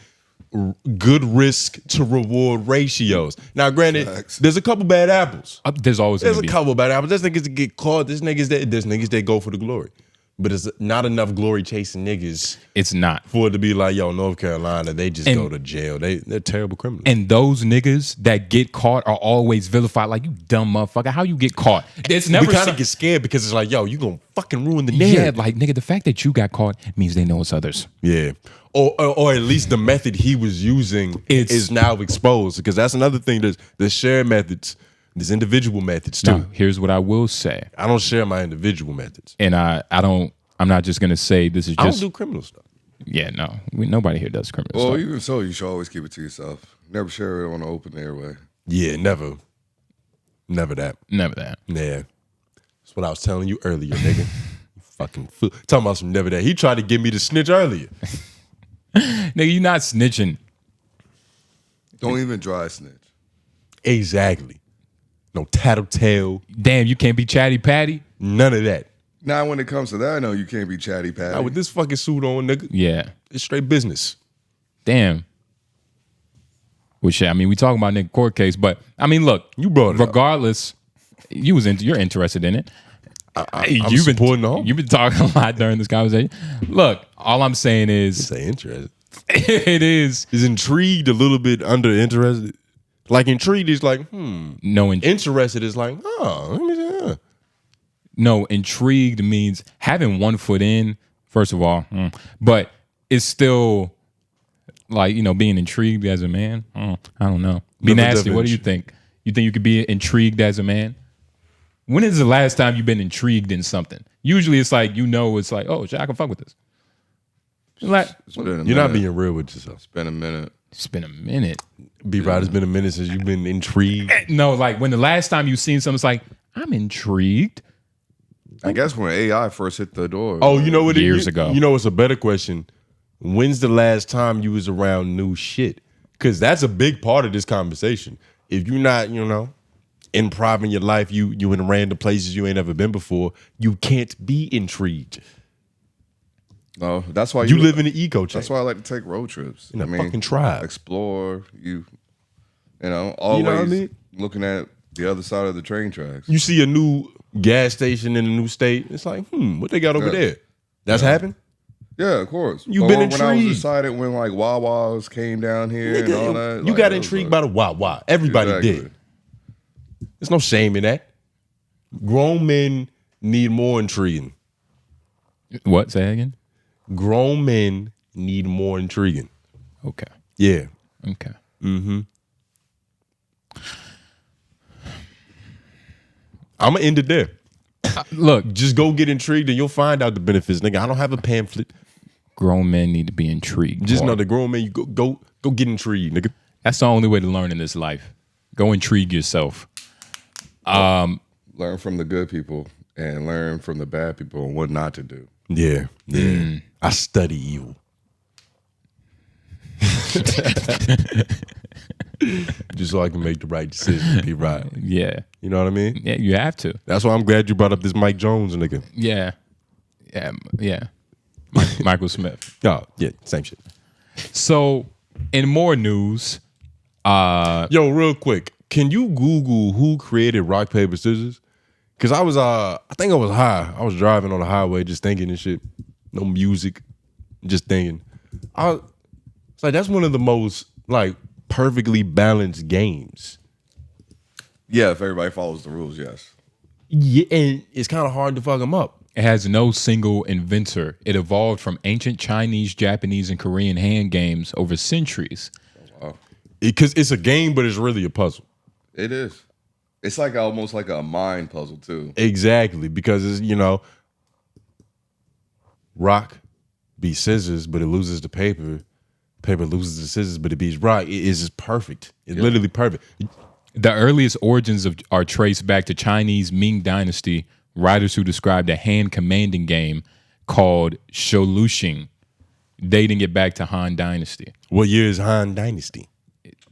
good risk to reward ratios. Now, granted, there's a couple bad apples. There's a couple bad apples. There's niggas that get caught. There's niggas that go for the glory. But it's not enough glory chasing niggas. It's not. For it to be like, yo, North Carolina, they just go to jail. They're terrible criminals. And those niggas that get caught are always vilified. Like, you dumb motherfucker. How you get caught? It's never. We kind of get scared because it's like, yo, you gonna fucking ruin the narrative. Yeah, like, nigga, the fact that you got caught means they know it's others. Yeah. Or at least the method he was using is now exposed. Because that's another thing. There's shared methods. There's individual methods too. Now, here's what I will say. I don't share my individual methods. And I'm not just gonna say this is just. I don't do criminal stuff. Yeah, no. Nobody here does criminal stuff. Well, even so, you should always keep it to yourself. Never share it on the open airway. Yeah, never. Never that. Never that. Yeah. That's what I was telling you earlier, nigga. Fucking fool. Talking about some never that. He tried to get me to snitch earlier. Nigga, you not snitching. Don't even dry snitch. Exactly. No tattletale. Damn, you can't be chatty patty? None of that. Now, when it comes to that, I know you can't be chatty patty. Now, with this fucking suit on, nigga. Yeah. It's straight business. Damn. Well, shit, I mean, we talking about nigga court case, but I mean, look, you brought it regardless, you're interested in it. You've been supporting the home. You've been talking a lot during this conversation. Look, all I'm saying is, say interested. It is intrigued, a little bit under interested. Like intrigued is like, No, interested is like, let me see. No, intrigued means having one foot in, first of all, but it's still like, you know, being intrigued as a man. I don't know. Be nasty. What do you think? You think you could be intrigued as a man? When is the last time you've been intrigued in something? Usually it's like, it's like, oh, shit, I can fuck with this. Like, you're not being real with yourself. It's been a minute. It's been a minute. B-Rod, it's been a minute since you've been intrigued. No, like when the last time you've seen something, it's like, I'm intrigued. I guess when AI first hit the door. Oh, you know what? Years ago. You know what's a better question? When's the last time you was around new shit? Because that's a big part of this conversation. If you're not, improving your life, you in random places you ain't ever been before, you can't be intrigued. No, that's why you live in the eco chain. That's why I like to take road trips. In a fucking tribe. Explore. Always looking at the other side of the train tracks. You see a new gas station in a new state, it's like, what they got over there? That's happened? Yeah, of course. You've been intrigued. When I was excited when like Wawa's came down here and all that. You got intrigued by the Wawa. Everybody did. There's no shame in that. Grown men need more intriguing. What? Say that again? Grown men need more intriguing. Okay. Yeah. Okay. Mm-hmm. I'm going to end it there. Look. Just go get intrigued and you'll find out the benefits, nigga. I don't have a pamphlet. Grown men need to be intrigued. Just know the grown men, you go get intrigued, nigga. That's the only way to learn in this life. Go intrigue yourself. Learn from the good people and learn from the bad people and what not to do. Yeah. I study evil. Just so I can make the right decision, be right. Yeah. You know what I mean? Yeah, you have to. That's why I'm glad you brought up this Mike Jones nigga. Yeah. Michael Smith. Oh, yeah, same shit. So, in more news, Yo, real quick, can you Google who created rock, paper, scissors? Because I think I was high. I was driving on the highway just thinking and shit. No music, just thinking. It's like, that's one of the most, like, perfectly balanced games. Yeah, if everybody follows the rules, yes. Yeah, and it's kind of hard to fuck them up. It has no single inventor. It evolved from ancient Chinese, Japanese, and Korean hand games over centuries. Oh, wow. Because it's a game, but it's really a puzzle. It is. It's like almost like a mind puzzle, too. Exactly, because it's, you know, rock beats scissors, but it loses the paper. Paper loses the scissors, but it beats rock. It is just perfect. It's literally perfect. The earliest origins are traced back to Chinese Ming Dynasty writers who described a hand commanding game called 𝔓𝔦𝔐𝔓𝔦𝔑, dating it back to Han Dynasty. What year is Han Dynasty?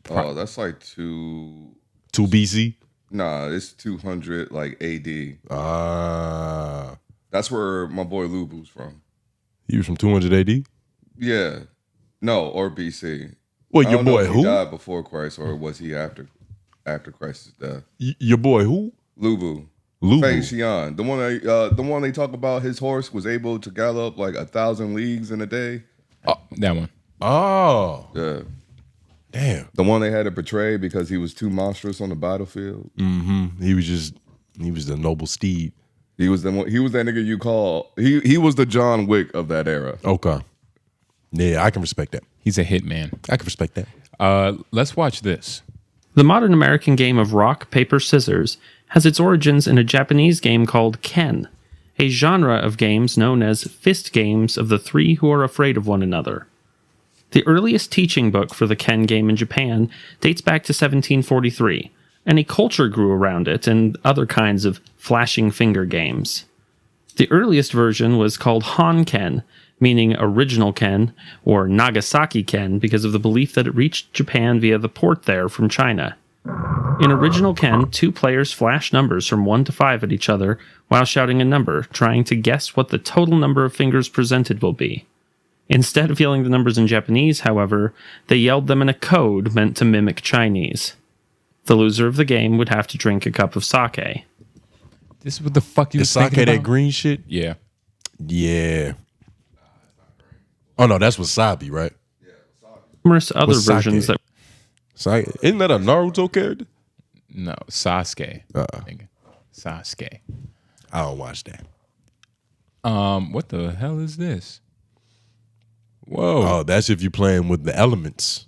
Oh, that's like 2 BC? Nah, it's 200 like AD. Ah. That's where my boy Lubu's from. He was from 200 AD? Yeah. No, or BC. Well, I your don't know boy if who? He died before Christ, or was he after Christ's death? Your boy who? Lubu. Lubu. 𝙼𝙾𝚂𝚃. The one they talk about, his horse was able to gallop like 1,000 leagues in a day. That one. Oh. Yeah. Damn. The one they had to portray because he was too monstrous on the battlefield. Mm-hmm. He was the noble steed. He was that nigga you call. He was the John Wick of that era. Okay. Yeah, I can respect that. He's a hitman. I can respect that. Let's watch this. The modern American game of rock, paper, scissors has its origins in a Japanese game called Ken, a genre of games known as fist games of the three who are afraid of one another. The earliest teaching book for the Ken game in Japan dates back to 1743, and a culture grew around it and other kinds of flashing finger games. The earliest version was called Han-Ken, meaning original Ken, or Nagasaki Ken because of the belief that it reached Japan via the port there from China. In original Ken, two players flash numbers from 1 to 5 at each other while shouting a number, trying to guess what the total number of fingers presented will be. Instead of yelling the numbers in Japanese, however, they yelled them in a code meant to mimic Chinese. The loser of the game would have to drink a cup of sake. This is what the fuck you The was thinking sake, about? that green shit? Yeah. Yeah. Oh, no, that's wasabi, right? Numerous other What's sake? versions that Sake. Isn't that a Naruto character? No, Sasuke. Nigga. Sasuke. I don't watch that. What the hell is this? Whoa. Oh, that's if you're playing with the elements.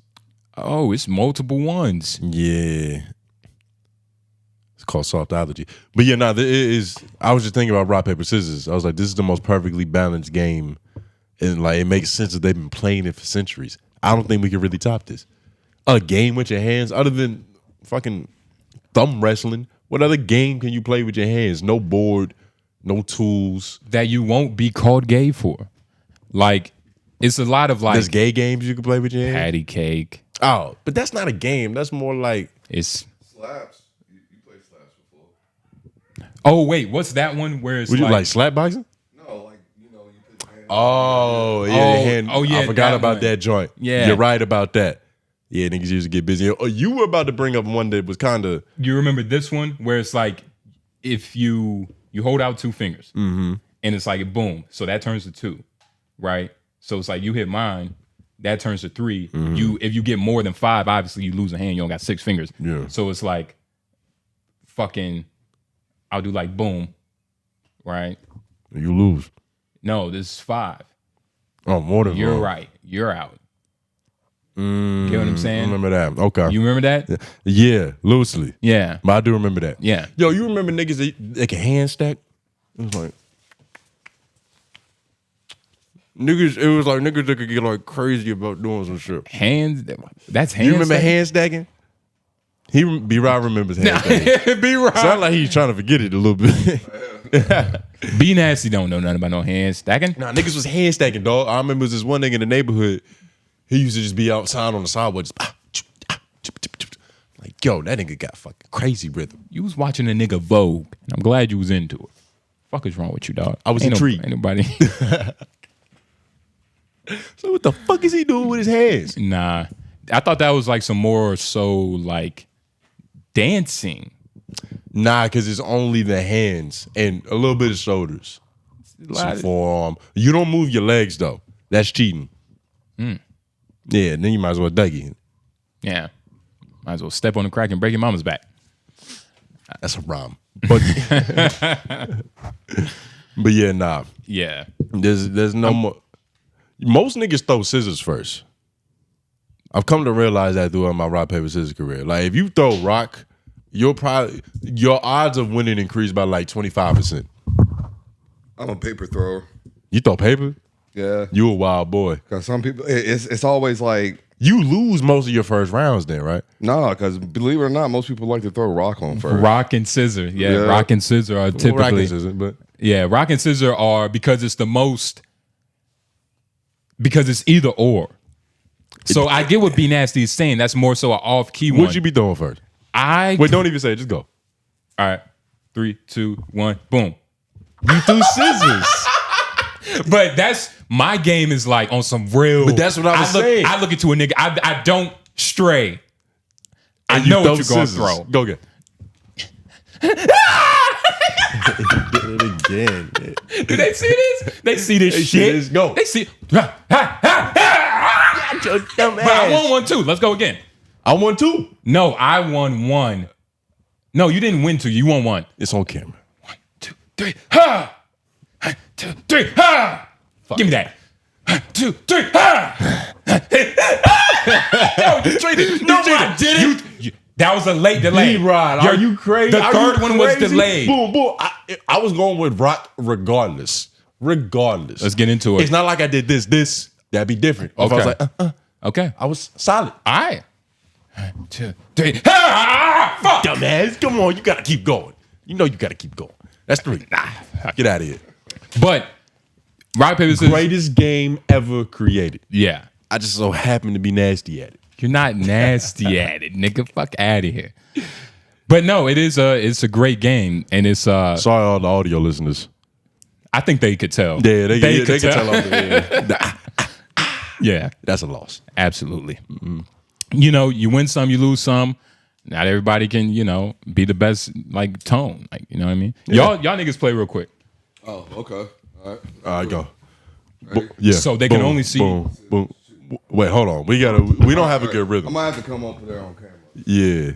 Oh, it's multiple ones. Yeah. It's called softology. But yeah, no, I was just thinking about rock, paper, scissors. I was like, this is the most perfectly balanced game. And like, it makes sense that they've been playing it for centuries. I don't think we can really top this. A game with your hands, other than fucking thumb wrestling, what other game can you play with your hands? No board, no tools. That you won't be called gay for. Like, it's a lot of like There's gay games you can play with your hands. patty cake. Oh, but that's not a game. That's more like It's Slaps. You played slaps before. oh wait, what's that one where it's would you like slap boxing? No, like, you put your hand. Oh yeah, Oh, hand. oh, yeah, I forgot that about one. that joint. Yeah. You're right about that. Yeah, niggas used to get busy. Oh, you were about to bring up one that was kind of you remember this one where it's like if you hold out 2 fingers and it's like boom, so that turns to 2, right? So it's like you hit mine, that turns to 3. If you get more than 5, obviously you lose a hand. You don't got 6 fingers. Yeah. So it's like fucking. I'll do like boom, right? you lose. No, this is 5. Oh, more than You're one. right. You're out. Get what I'm I saying? remember that. Okay. You remember that? Yeah, loosely. Yeah. But I do remember that. Yeah. Yo, you remember niggas that can hand stack? It was like niggas. It was like niggas that could get like crazy about doing some shit. Hands. That's hands. You remember hand stacking? B-Rob remembers hand stacking. Be right. Sound like he's trying to forget it a little bit. Be nasty. Don't know nothing about no hand stacking. Nah, niggas was hand stacking, dog. I remember this one nigga in the neighborhood. He used to just be outside on the sidewalk, just like, yo, that nigga got fucking crazy rhythm. You was watching a nigga Vogue, and I'm glad you was into it. Fuck is wrong with you, dog? I was Ain't intrigued. Ain't nobody. So what the fuck is he doing with his hands? Nah, I thought that was like some more so like dancing. Nah, because it's only the hands and a little bit of shoulders. Some forearm. You don't move your legs though. That's cheating. Yeah, then you might as well Dougie. Yeah. Might as well step on the crack and break your mama's back. That's a rhyme. But but yeah, nah. Yeah. There's no more. Most niggas throw scissors first. I've come to realize that throughout my rock, paper, scissors career. Like if you throw rock, your odds of winning increase by like 25%. I'm a paper thrower. You throw paper? Yeah. You a wild boy. Because some people, it's always like, you lose most of your first rounds then, right? no, because believe it or not, most people like to throw rock on first. Rock and scissor. Yeah, rock and scissor are typically. Rock and scissor, but Yeah, rock and scissor are because it's the most, because it's either or. So I get what B Nasty is saying. That's more so an off key one. what'd you be throwing first? Wait, don't even say it. Just go. All right. 3, 2, 1, boom. You threw scissors. But that's my game is like on some real. But that's what I was saying. I look into a nigga. I don't stray. I And know throw what you're gonna scissors. throw. Go get. Did it again. Do they see this? They see this They see shit. this. Go. They see. But I won one too. Let's go again. I won 2. No, I won 1. No, you didn't win 2. You won 1. It's on camera. 1, 2, 3. Ha! 1, 2, 3. Ha! Give me that. 1, 2, 3. Ha! Yo, you cheated. No, I didn't. That was a late delay. D-Rod, are you crazy? The third one was delayed. Boom, boom. I was going with rock regardless. Regardless. Let's get into it. It's not like I did this. That'd be different. If I was like, Okay. I was solid. All right. 1, 2, 3. Ha! Fuck. Dumbass, come on. You got to keep going. You know you got to keep going. That's 3. Get out of here. But rock, paper, scissors. Greatest game ever created. Yeah. I just so happen to be nasty at it. You're not nasty at it, nigga. Fuck out of here. But no, it's a great game, and it's Sorry, all the audio listeners. I think they could tell. Yeah, they could tell. Yeah, that's a loss. Absolutely. Mm-hmm. You know, you win some, you lose some. Not everybody can, be the best like tone. Like, you know what I mean? Yeah. Y'all niggas play real quick. Oh, okay. All right. All right, go. Ready? Yeah. So they can only see. Boom, boom. Wait, hold on. We don't have a good I rhythm. might have to come up there on camera. Yeah.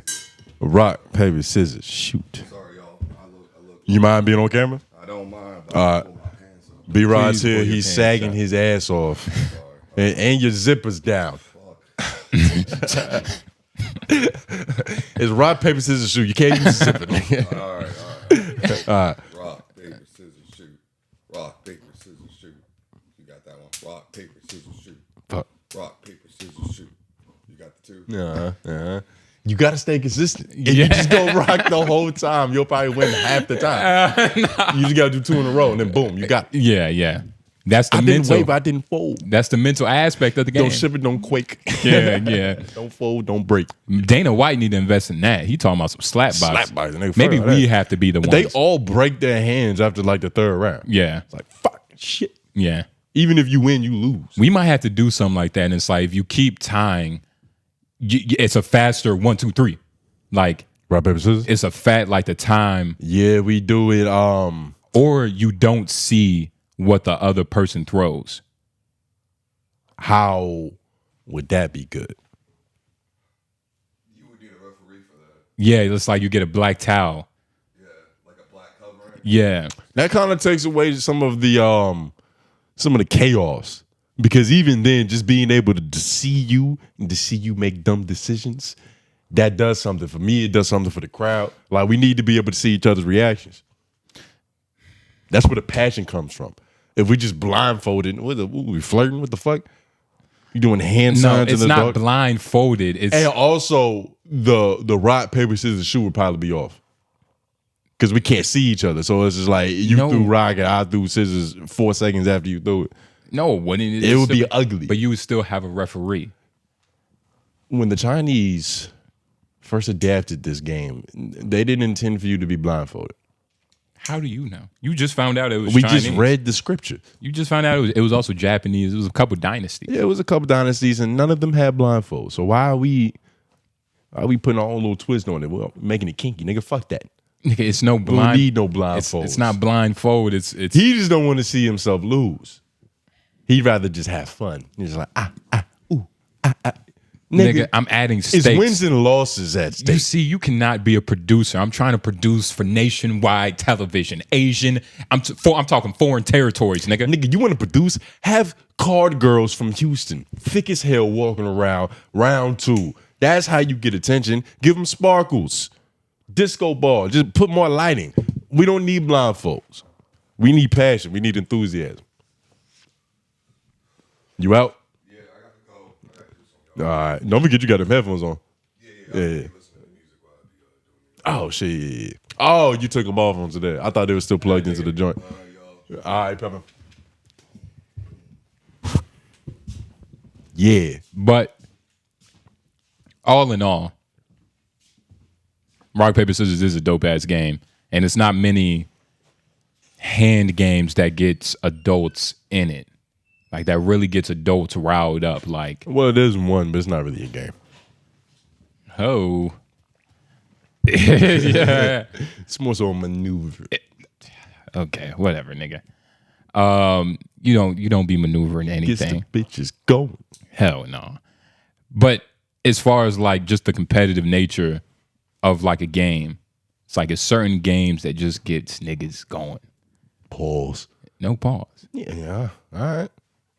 Rock, paper, scissors, shoot. Sorry, y'all. I look. You mind being on camera? I don't mind. But I pull my pants up. B-Rod's Please pull here. your He's pants sagging up. his ass off. And your zipper's down. It's rock, paper, scissors, shoot. You can't use the zipper. Nigga. All right. All right. Rock, paper, scissors, shoot. Rock, paper, scissors, shoot. You got that one. Rock, paper, scissors, shoot. Fuck. Rock, paper, scissors, shoot. You got the 2. You got to stay consistent. If you just go rock the whole time, you'll probably win half the time. You just got to do 2 in a row, and then boom, you got it. Yeah. That's the I didn't mental. wave, I didn't fold. That's the mental aspect of the game. Don't shiver, don't quake. Yeah. Don't fold, don't break. Dana White need to invest in that. He talking about some slap box. Slap box, nigga. Maybe Fuck we that. have to be the ones. They all break their hands after like the 3rd round. Yeah. It's like, fuck, shit. Yeah. Even if you win, you lose. We might have to do something like that. And it's like, if you keep tying, it's a faster 1, 2, 3. Like, Rock, paper, scissors? it's a like the time, Yeah, we do it. or you don't see what the other person throws. How would that be good? You would need a referee for that. Yeah, it's like you get a black towel. Yeah, like a black covering. Yeah. That kind of takes away some of the chaos. Because even then, just being able to see you and to see you make dumb decisions, that does something for me. It does something for the crowd. Like, we need to be able to see each other's reactions. That's where the passion comes from. If we just blindfolded, we flirting? What the fuck? You doing hand No, signs it's in the not dark? blindfolded. It's And also, the rock, paper, scissors, shoot would probably be off. Because we can't see each other. So it's just like, you No. threw rock and I threw scissors 4 seconds after you threw it. no, it wouldn't. It would be ugly. But you would still have a referee. When the Chinese first adapted this game, they didn't intend for you to be blindfolded. How do you know? You just found out it was We Chinese. just read the scripture. You just found out it was also Japanese. It was a couple dynasties. Yeah, it was a couple dynasties, and none of them had blindfolds. So why are we putting our own little twist on it? Well, making it kinky, nigga. Fuck that. Nigga, it's no We blind. don't need no blindfolds. It's not blindfold. It's He just don't want to see himself lose. He'd rather just have fun. He's like nigga. I'm adding stakes. It's wins and losses at stake. You see, you cannot be a producer. I'm trying to produce for nationwide television, Asian. I'm talking foreign territories, nigga. Nigga, you want to produce? Have card girls from Houston, thick as hell, walking around. Round 2. That's how you get attention. Give them sparkles, disco ball. Just put more lighting. We don't need blindfolds. We need passion. We need enthusiasm. You out? Yeah, I got to go. I got to do All something. right. Don't forget you got them headphones on. Yeah. Yeah. Listen to music while I be doing Oh shit! Oh, you took them off on today. I thought they were still plugged into the joint. All right, Pepper. Yeah, But all in all, Rock, Paper, Scissors is a dope ass game. And it's not many hand games that gets adults in it. Like that really gets adults riled up. Like, well, there's one, but it's not really a game. oh. Yeah. It's more so a maneuver. Okay, whatever, nigga. You don't be maneuvering Gets the anything. bitches going. Hell no. But as far as like just the competitive nature of like a game, it's like it's certain games that just gets niggas going. Pause. No pause. Yeah. All right.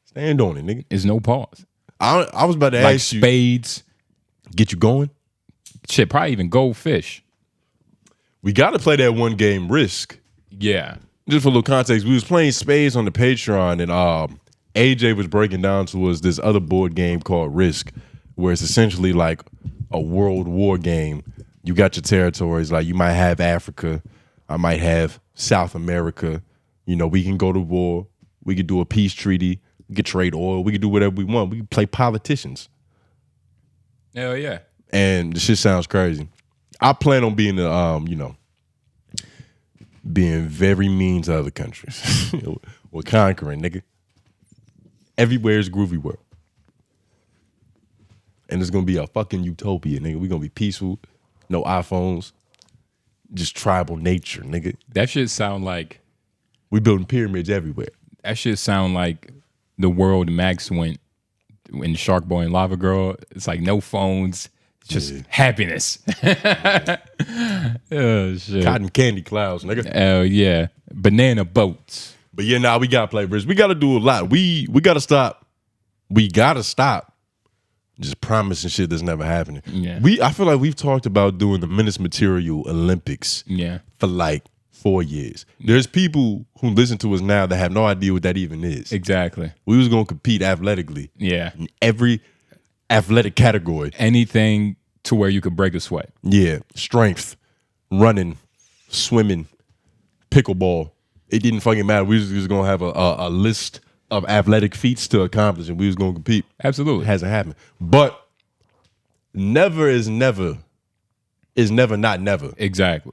Stand on it, nigga. There's no pause. I was about to Like ask you. spades, Get you going? shit, probably even goldfish. We got to play that one game, Risk. Yeah. Just for a little context, we was playing spades on the Patreon, and AJ was breaking down to us this other board game called Risk, where it's essentially like a world war game. You got your territories, like you might have Africa, I might have South America. You know, we can go to war, we could do a peace treaty, we could trade oil, we could do whatever we want. We could play politicians. Hell yeah. And the shit sounds crazy. I plan on being being very mean to other countries. We're conquering, nigga. Everywhere is groovy world. And it's gonna be a fucking utopia, nigga. We're gonna be peaceful, no iPhones, just tribal nature, nigga. That shit sound like We building pyramids everywhere. that shit sound like the world Max went in Shark Boy and Lava Girl. It's like no phones, just happiness. Oh shit. Cotton candy clouds, nigga. Hell yeah. Banana boats. But yeah, we gotta play Risk. We gotta do a lot. We gotta stop. We gotta stop just promising shit that's never happening. Yeah. I feel like we've talked about doing the Menace Material Olympics Yeah. for like 4 years. There's people who listen to us now that have no idea what that even is. Exactly. We was gonna compete athletically Yeah. in every athletic category. Anything to where you could break a sweat. Yeah, strength, running, swimming, pickleball. It didn't fucking matter. We was just gonna have a list of athletic feats to accomplish, and we was gonna compete. Absolutely. It hasn't happened, but never is never not never. Exactly.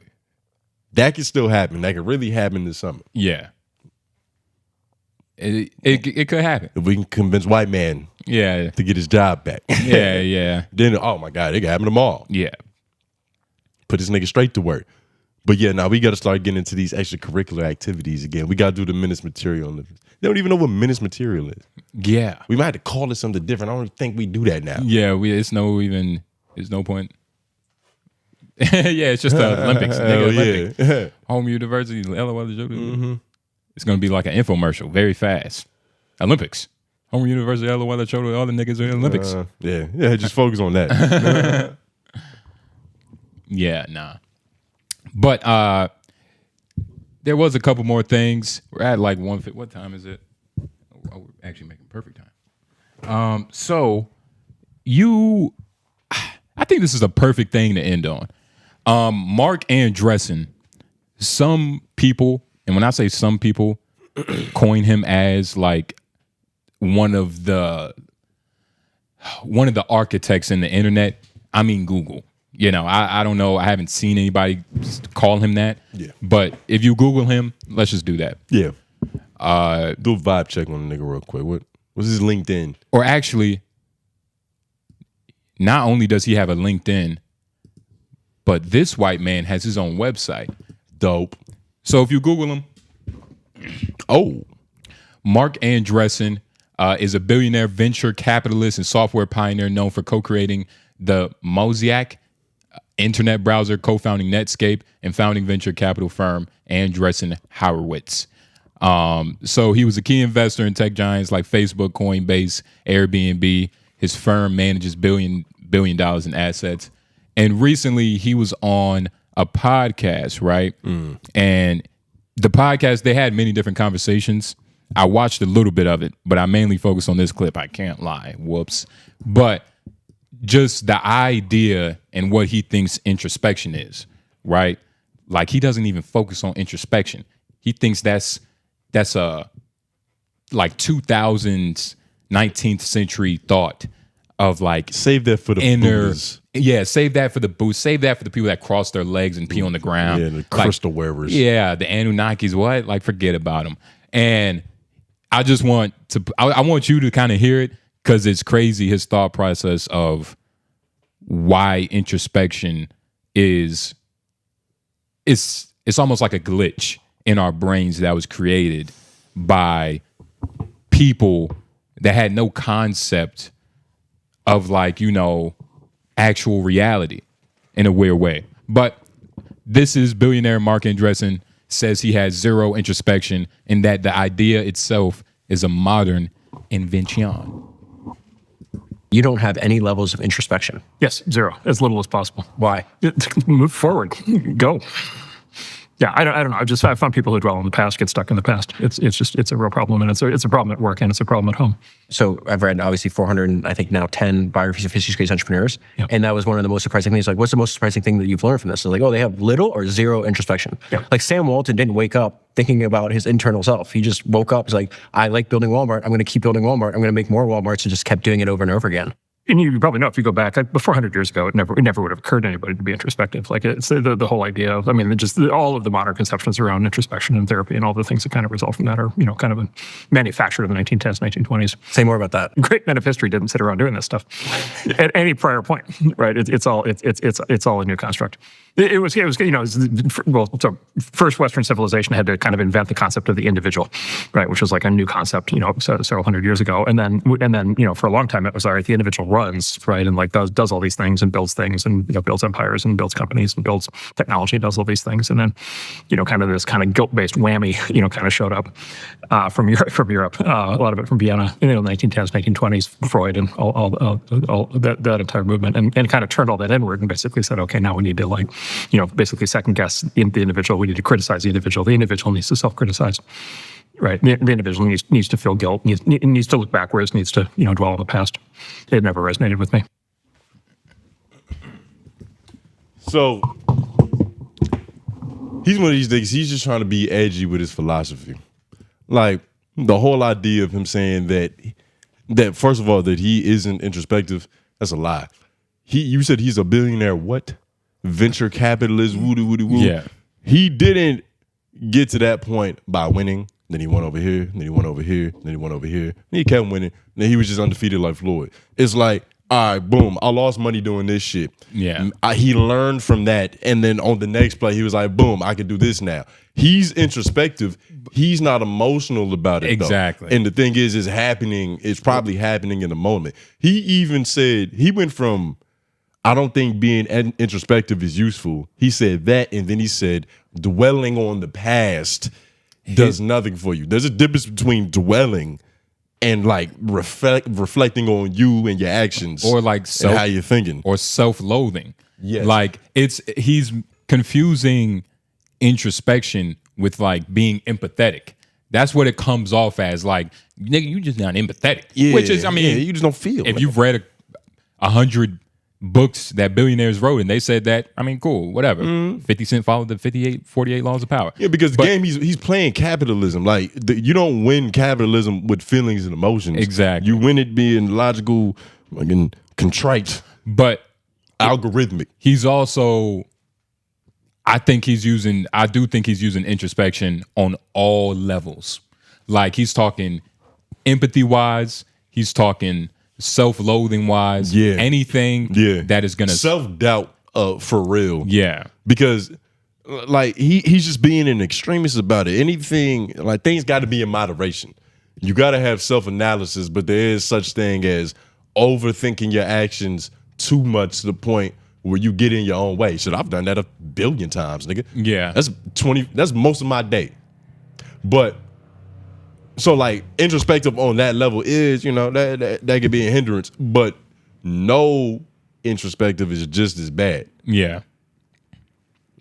That can still happen. That could really happen this summer Yeah. It could happen. if we can convince white man Yeah. to get his job back. Yeah. Yeah. Then oh my god, it can happen tomorrow. Yeah. Put this nigga straight to work. But yeah, now we got to start getting into these extracurricular activities again. We got to do the Menace Material. They don't even know what Menace Material is. Yeah. We might have to call it something different. I don't think we do that now. Yeah. There's no point. Yeah, it's just the Olympics. Hell Olympics. yeah. Home University, 𝙿𝙾𝚃𝚃. It's gonna be like an infomercial, very fast. Olympics. Home University, 𝙿𝙾𝚃𝚃, all the niggas are in the Olympics. Yeah, just focus on that. Yeah, nah. But there was a couple more things. We're at like 1:50. What time is it? Oh, we're actually making perfect time. So I think this is a perfect thing to end on. Mark Andreessen, some people, and when I say some people, coin him as like one of the architects in the internet. I mean Google. You know, I don't know. I haven't seen anybody call him that. Yeah. But if you Google him, let's just do that. Yeah. Do a vibe check on the nigga real quick. What's his LinkedIn? Or actually, not only does he have a LinkedIn, but this white man has his own website. Dope. So if you Google him, Mark Andreessen is a billionaire venture capitalist and software pioneer known for co-creating the Mosaic internet browser, co-founding Netscape, and founding venture capital firm Andreessen Horowitz. So he was a key investor in tech giants like Facebook, Coinbase, Airbnb. His firm manages billion dollars in assets. And recently he was on a podcast, right? And the podcast, they had many different conversations. I watched a little bit of it, but I mainly focused on this clip. I can't lie. Whoops. But just the idea and what he thinks introspection is, right? Like he doesn't even focus on introspection. He thinks that's a like 2000s 19th century thought of like save that for the Buddhists. Yeah, save that for the boost. Save that for the people that cross their legs and pee on the ground. Yeah, the crystal wearers. Yeah, the Anunnakis. What? Like, forget about them. And I just want to. I want you to kind of hear it because it's crazy. His thought process of why introspection is. It's almost like a glitch in our brains that was created by people that had no concept of like, you know, actual reality in a weird way. But this is billionaire Mark Andreessen says he has zero introspection and that the idea itself is a modern invention. You don't have any levels of introspection. Yes, zero, as little as possible. Why? Move forward, go. Yeah, I don't know. I found people who dwell on the past get stuck in the past. It's a real problem, and it's a problem at work and it's a problem at home. So I've read obviously 400, I think now 10 biographies of history-based entrepreneurs, and that was one of the most surprising things. Like, what's the most surprising thing that you've learned from this? So like, oh, they have little or zero introspection. Yeah. Like Sam Walton didn't wake up thinking about his internal self. He just woke up. He's like, I like building Walmart. I'm going to keep building Walmart. I'm going to make more Walmarts, and just kept doing it over and over again. And you probably know, if you go back, before 100 years ago, it never would have occurred to anybody to be introspective. Like, it's the whole idea of, I mean, just all of the modern conceptions around introspection and therapy and all the things that kind of result from that are, you know, kind of manufactured in the 1910s, 1920s. Say more about that. Great men of history didn't sit around doing this stuff at any prior point, right? It's all a new construct. It was you know, so first Western civilization had to kind of invent the concept of the individual, right, which was like a new concept, you know, several hundred years ago, and then you know, for a long time it was, all right, the individual runs, right, and like does all these things and builds things and, you know, builds empires and builds companies and builds technology and does all these things, and then, you know, kind of this kind of guilt-based whammy, you know, kind of showed up from Europe, a lot of it from Vienna, you know, 1910s, 1920s, Freud and all that entire movement, and kind of turned all that inward and basically said, okay, now we need to, like, you know, basically second guess the individual. We need to criticize the individual. The individual needs to self-criticize, right? The individual needs to feel guilt, needs to look backwards, needs to, you know, dwell on the past. It never resonated with me. So he's one of these niggas, he's just trying to be edgy with his philosophy. Like, the whole idea of him saying that first of all, that he isn't introspective, that's a lie. You said he's a billionaire what? Venture capitalist, woo. Yeah. He didn't get to that point by winning. Then he went over here, then he went over here, then he went over here. Then he kept winning. Then he was just undefeated like Floyd. It's like, all right, boom, I lost money doing this shit. Yeah. He learned from that. And then on the next play, he was like, boom, I can do this now. He's introspective. He's not emotional about it, exactly. though. And the thing is, it's probably happening in the moment. He even said, he went from, I don't think being introspective is useful. He said that, and then he said dwelling on the past does nothing for you. There's a difference between dwelling and like reflecting on you and your actions, or like and how you're thinking, or self-loathing. Yes. Like he's confusing introspection with like being empathetic. That's what it comes off as. Like, nigga, you just not empathetic. Yeah, which is, I mean, you just don't feel. If you've read 100 books that billionaires wrote and they said that, I mean, cool, whatever. 50 Cent followed the 48 laws of power. Yeah, because the game he's playing capitalism. Like, you don't win capitalism with feelings and emotions. Exactly. You win it being logical, fucking contrite. But algorithmic. He's also, I do think he's using introspection on all levels. Like he's talking empathy wise, he's talking self-loathing wise, anything that is gonna self-doubt for real. Yeah. Because like he's just being an extremist about it. Anything, like things got to be in moderation. You got to have self-analysis, but there is such thing as overthinking your actions too much to the point where you get in your own way. Shit, I've done that 1 billion times, nigga. Yeah. That's most of my day. But so like introspective on that level is, you know, that could be a hindrance, but no introspective is just as bad. Yeah.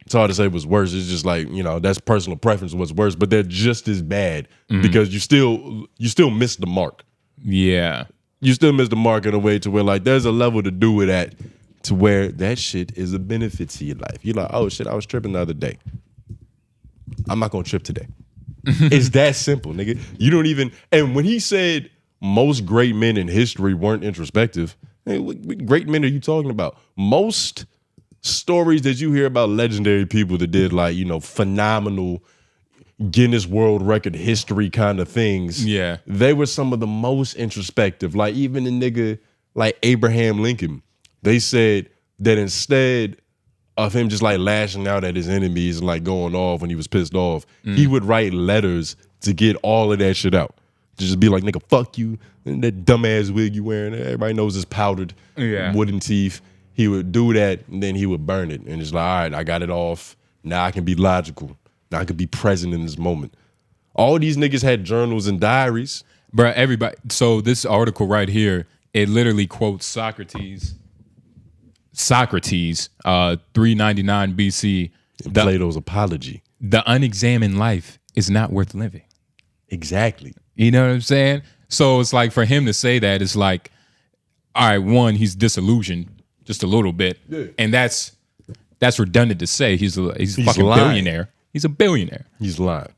It's hard to say what's worse. It's just like, you know, that's personal preference what's worse, but they're just as bad because you still miss the mark. Yeah. You still miss the mark in a way to where like there's a level to do it at to where that shit is a benefit to your life. You're like, oh shit, I was tripping the other day. I'm not gonna trip today. It's that simple, nigga. You don't even, and when he said most great men in history weren't introspective, hey, what great men are you talking about? Most stories that you hear about legendary people that did like, you know, phenomenal Guinness World Record history kind of things. Yeah. They were some of the most introspective. Like even a nigga like Abraham Lincoln, they said that instead of him just like lashing out at his enemies and like going off when he was pissed off, he would write letters to get all of that shit out. To just be like, nigga, fuck you. And that dumbass wig you wearing, everybody knows it's powdered wooden teeth. He would do that and then he would burn it. And it's like, all right, I got it off. Now I can be logical. Now I can be present in this moment. All these niggas had journals and diaries. Bruh, everybody. So this article right here, it literally quotes Socrates, 399 BC. Plato's Apology. The unexamined life is not worth living. Exactly. You know what I'm saying? So it's like for him to say that, it's like, all right, one, he's disillusioned just a little bit. Yeah. And that's redundant to say. He's a fucking lying. billionaire. He's a billionaire. He's lying.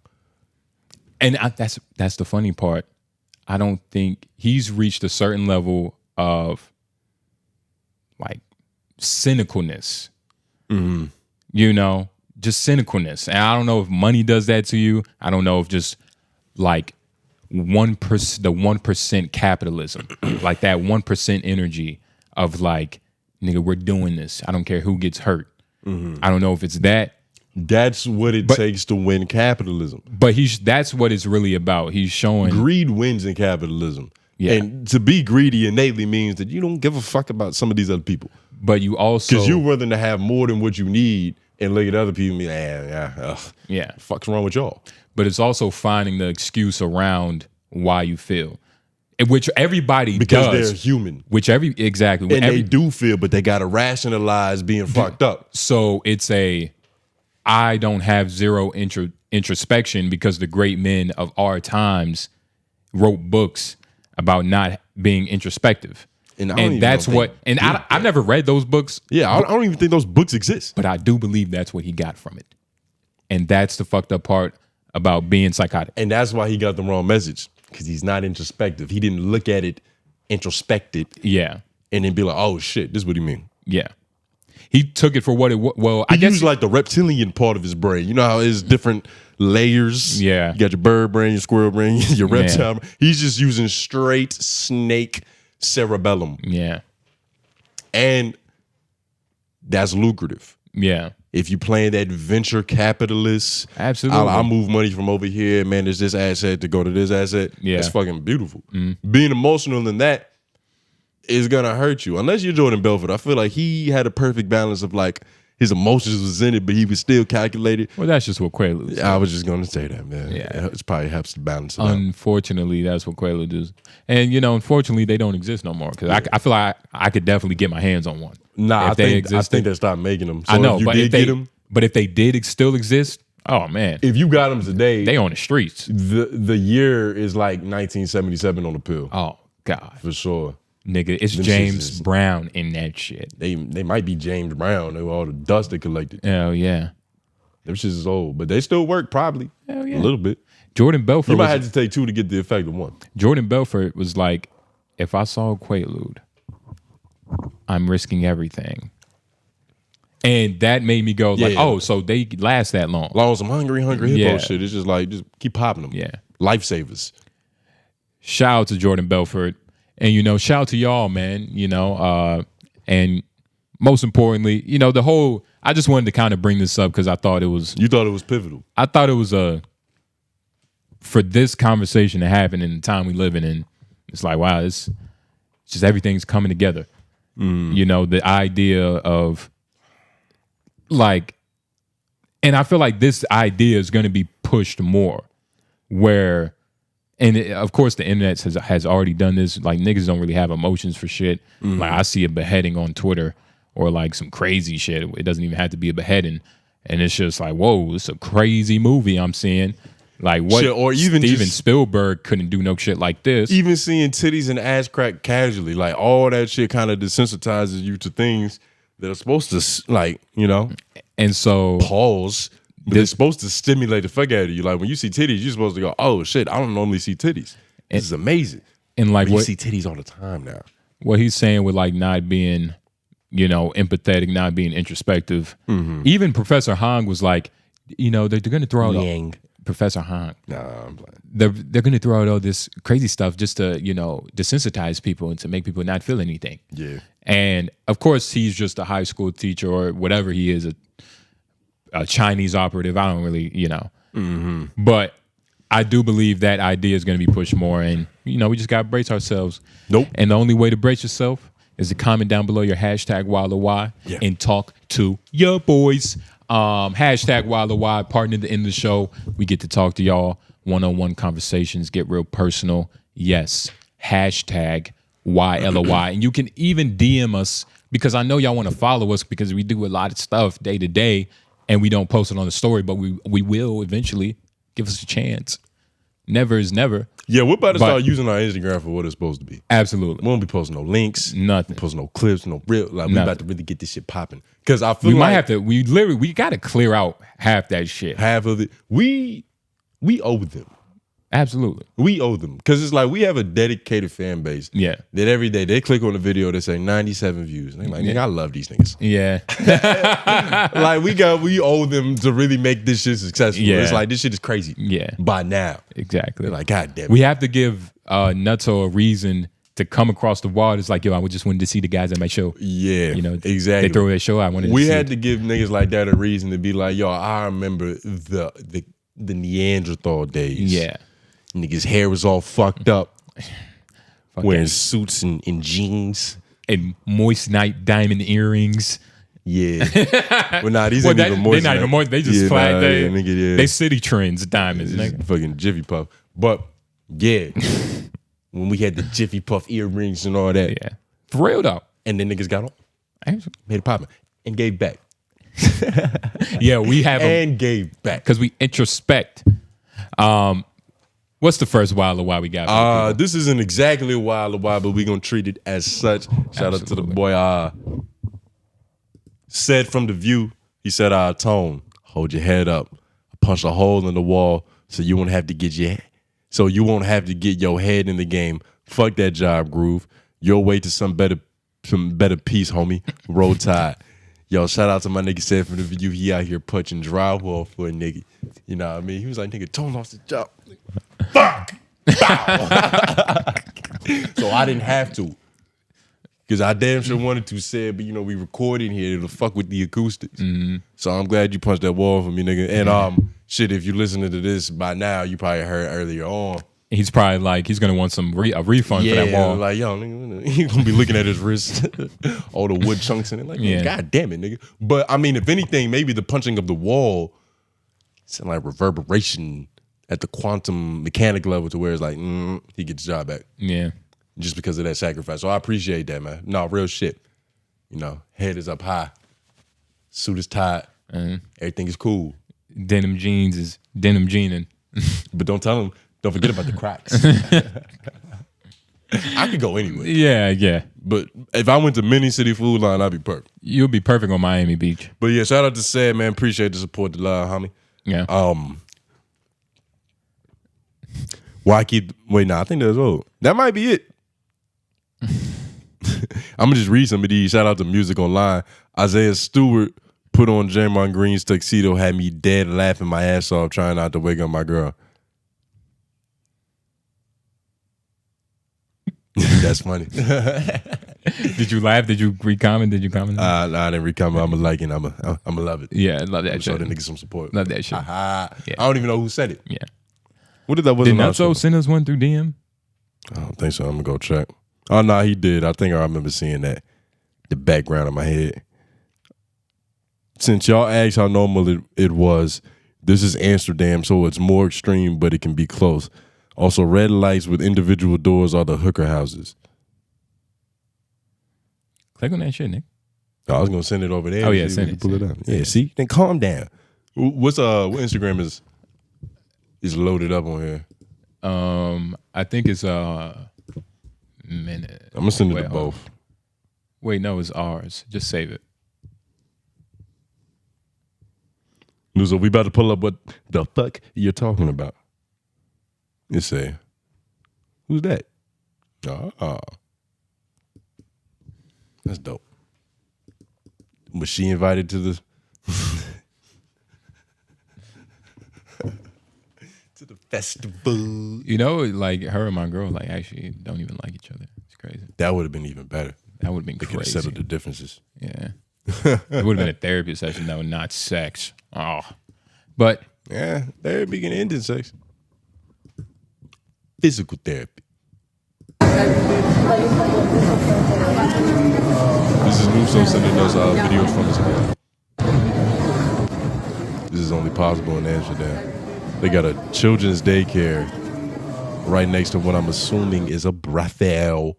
And that's the funny part. I don't think he's reached a certain level of like cynicalness. Mm-hmm. You know, just cynicalness. And I don't know if money does that to you. I don't know if just like the 1% capitalism, like that 1% energy of like, nigga, we're doing this. I don't care who gets hurt. Mm-hmm. I don't know if it's that. That's what it takes to win capitalism. But that's what it's really about. He's showing greed wins in capitalism. Yeah. And to be greedy innately means that you don't give a fuck about some of these other people. But you also, because you're willing to have more than what you need and look at other people and be like, yeah, fuck's wrong with y'all? But it's also finding the excuse around why you feel, which everybody because does. They're human. Exactly. And they do feel, but they got to rationalize being fucked up. So it's I don't have zero introspection because the great men of our times wrote books about not being introspective. And that's what, and I've never read those books. Yeah, I don't even think those books exist. But I do believe that's what he got from it. And that's the fucked up part about being psychotic. And that's why he got the wrong message, because he's not introspective. He didn't look at it, introspect it. Yeah. And then be like, oh shit, this is what he mean. Yeah. He took it for what it was. Well, I guess like the reptilian part of his brain. You know how it's different layers? Yeah. You got your bird brain, your squirrel brain, your reptile brain. He's just using straight snake cerebellum. Yeah. And that's lucrative. Yeah. If you playing that venture capitalist, absolutely, I'll move money from over here, man, there's this asset to go to this asset. Yeah. That's fucking beautiful. Being emotional in that is gonna hurt you. Unless you're Jordan Belfort. I feel like he had a perfect balance of like his emotions was in it, but he was still calculated. Well, that's just what Quaaludes do. I was just gonna say that, man. Yeah. It probably helps to balance it Unfortunately, that's what Quaaludes do. And you know, unfortunately, they don't exist no more. Because I feel like I could definitely get my hands on one. Nah, I think they stopped making them. So I know, but if they did still exist, oh man, if you got them today, they on the streets. The year is like 1977 on the pill. Oh God, for sure, nigga. It's James Brown in that shit. They might be James Brown. They were all the dust they collected. Hell yeah, them shits is old, but they still work probably. Hell yeah, a little bit. Jordan Belfort. You might have to take two to get the effect of one. Jordan Belfort was like, if I saw Quaalude, I'm risking everything And that made me go like, Yeah. oh, so they last that long. Long some hungry hippo Yeah. shit. It's just like, just keep popping them. Yeah. Lifesavers. Shout out to Jordan Belfort. And, shout out to y'all, man, and most importantly, I just wanted to kind of bring this up because I thought it was pivotal. I thought it was for this conversation to happen in the time we live in, it's like, wow, it's just everything's coming together. The idea of like, and I feel like this idea is going to be pushed more where, and of course the internet has already done this. Like niggas don't really have emotions for shit. Like I see a beheading on Twitter or like some crazy shit. It doesn't even have to be a beheading. And it's just like, whoa, it's a crazy movie I'm seeing. Like what? Shit, or even Steven just, Spielberg couldn't do no shit like this. Even seeing titties and ass crack casually, like all that shit kind of desensitizes you to things that are supposed to, like, And so pause. But it's supposed to stimulate the fuck out of you. Like when you see titties, you're supposed to go, "Oh shit, I don't normally see titties. This is amazing." And like but you what see titties all the time now. What he's saying with like not being, empathetic, not being introspective. Even Professor Hong was like, they're going to throw out Yang. Professor Hong. Nah, I'm playing. They're going to throw out all this crazy stuff just to, desensitize people and to make people not feel anything. Yeah. And of course, he's just a high school teacher or whatever he is, a Chinese operative. I don't really, But I do believe that idea is going to be pushed more. And, we just got to brace ourselves. Nope. And the only way to brace yourself is to comment down below your hashtag #WildOrWhy and talk to your boys. Hashtag #WildOrWhy, partner at the end of the show. We get to talk to y'all. One-on-one conversations, get real personal. Yes. Hashtag YLOY. And you can even DM us because I know y'all want to follow us because we do a lot of stuff day to day and we don't post it on the story, but we will eventually. Give us a chance. Never is never. Yeah, we're about to start using our Instagram for what it's supposed to be. Absolutely. We won't be posting no links. Nothing. Post no clips, no real. Like we about to really get this shit popping. Because I feel we like might have to. We got to clear out half that shit. Half of it. We owe them. Absolutely. We owe them. Because it's like we have a dedicated fan base. Yeah. That every day they click on the video, they say 97 views. And they're like, nigga, I love these niggas. Yeah. Like we owe them to really make this shit successful. Yeah. It's like this shit is crazy. Yeah. By now. Exactly. They're like, God damn it. We have to give Nutso a reason to come across the wall. It's like, yo, I just wanted to see the guys at my show. Yeah. They Exactly. throw that show. I wanted to We see had it. to give niggas like that a reason to be like, yo, I remember the Neanderthal days. Yeah. Niggas' hair was all fucked up. Wearing suits and jeans. And moist night diamond earrings. Yeah. Well, nah, these ain't even moist. They're not even moist. They just flat. They city trends diamonds. Just fucking Jiffy Puff. But yeah, when we had the Jiffy Puff earrings and all that. Yeah. For real though. And then niggas got on. Made it poppin'. And gave back. Yeah, we have and gave back. Because we introspect. What's the first Wild or Why we got? This isn't exactly a Wild or Why, but we're going to treat it as such. Shout out to the boy. Said from The View, he said, Tone, hold your head up. Punch a hole in the wall so you won't have to get your head in the game. Fuck that job, Groove. Your way to some better peace, homie. Roll Tide. Yo, shout out to my nigga Said from The View. He out here punching drywall for a nigga. You know what I mean? He was like, nigga, Tone lost his job. Fuck! So I didn't have to. Because I damn sure wanted to say it, but we recording here, it'll fuck with the acoustics. So I'm glad you punched that wall for me, nigga. And shit, if you're listening to this by now, you probably heard earlier on. He's probably like, he's gonna want some a refund for that wall. Like, yo, nigga, he's gonna be looking at his wrist, all the wood chunks in it. Like, God damn it, nigga. But I mean, if anything, maybe the punching of the wall sound like reverberation at the quantum mechanic level to where it's like, he gets the job back. Yeah. Just because of that sacrifice. So I appreciate that, man. No, real shit. Head is up high. Suit is tied. Everything is cool. Denim jeans is denim jeaning. But don't forget about the cracks. I could go anywhere. Yeah. But if I went to Mini City Food Line, I'd be perfect. You'll be perfect on Miami Beach. But yeah, shout out to Sad, man. Appreciate the support, the love, homie. Yeah. Why keep... Wait, nah, I think that's all. That might be it. I'm going to just read some of these. Shout out to Music Online. Isaiah Stewart Put on Draymond Green's tuxedo had me dead laughing my ass off trying not to wake up my girl. That's funny. Did you laugh? Did you re-comment? Did you comment? Nah, I didn't re-comment. I'm a like it. I'm a love it. Yeah, I love that Show shit. the niggas some support. Love that shit. I don't even know who said it. Yeah. What did that was? Did Nutso send us one through DM? I don't think so. I'm gonna go check. Oh no, he did. I think I remember seeing that. The background of my head. Since y'all asked how normal it was, this is Amsterdam, so it's more extreme, but it can be close. Also, red lights with individual doors are the hooker houses. Click on that shit, Nick. I was gonna send it over there. Oh yeah, send it. Pull it up. Yeah, see, then calm down. What Instagram is loaded up on here? I think it's minute. I'm gonna send it Wait, to hold on. both. Wait, no, it's ours. Just save it. So we about to pull up what the fuck you're talking about. You say, who's that? That's dope. Was she invited to the to the festival? You know, like her and my girl, like actually don't even like each other. It's crazy. That would have been even better. That would have been They could have crazy. settled the differences. Yeah, it would have been a therapy session though, not sex. Oh, but Yeah, therapy can end in sex. Physical therapy. This is Muso sending us videos from his home. This is only possible in Amsterdam. They got a children's daycare right next to what I'm assuming is a brothel.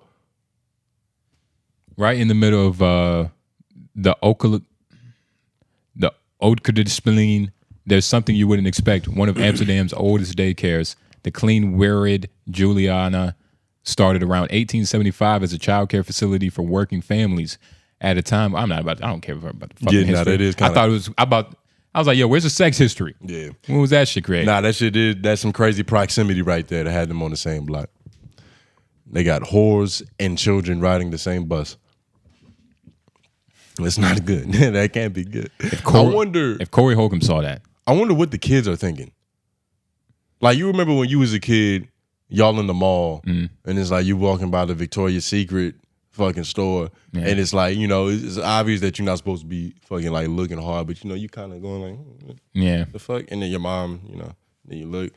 right in the middle of the 𝙿𝙾𝚃𝚃, there's something you wouldn't expect. One of Amsterdam's oldest daycares, the 𝔓𝔦𝔐𝔓𝔦𝔑, started around 1875 as a child care facility for working families. At a time, I don't care about the fucking history. that is I thought it was about. I was like, yo, where's the sex history? Yeah. When was that shit created? Nah, that shit did. That's some crazy proximity right there that had them on the same block. They got whores and children riding the same bus. It's not good. That can't be good. I wonder if Corey Holcomb saw that. I wonder what the kids are thinking. Like, you remember when you was a kid, y'all in the mall, and it's like you walking by the Victoria's Secret fucking store, and it's like, you know, it's obvious that you're not supposed to be fucking like looking hard, but you know, you kind of going like, Yeah. the fuck? And then your mom, you know, then you look.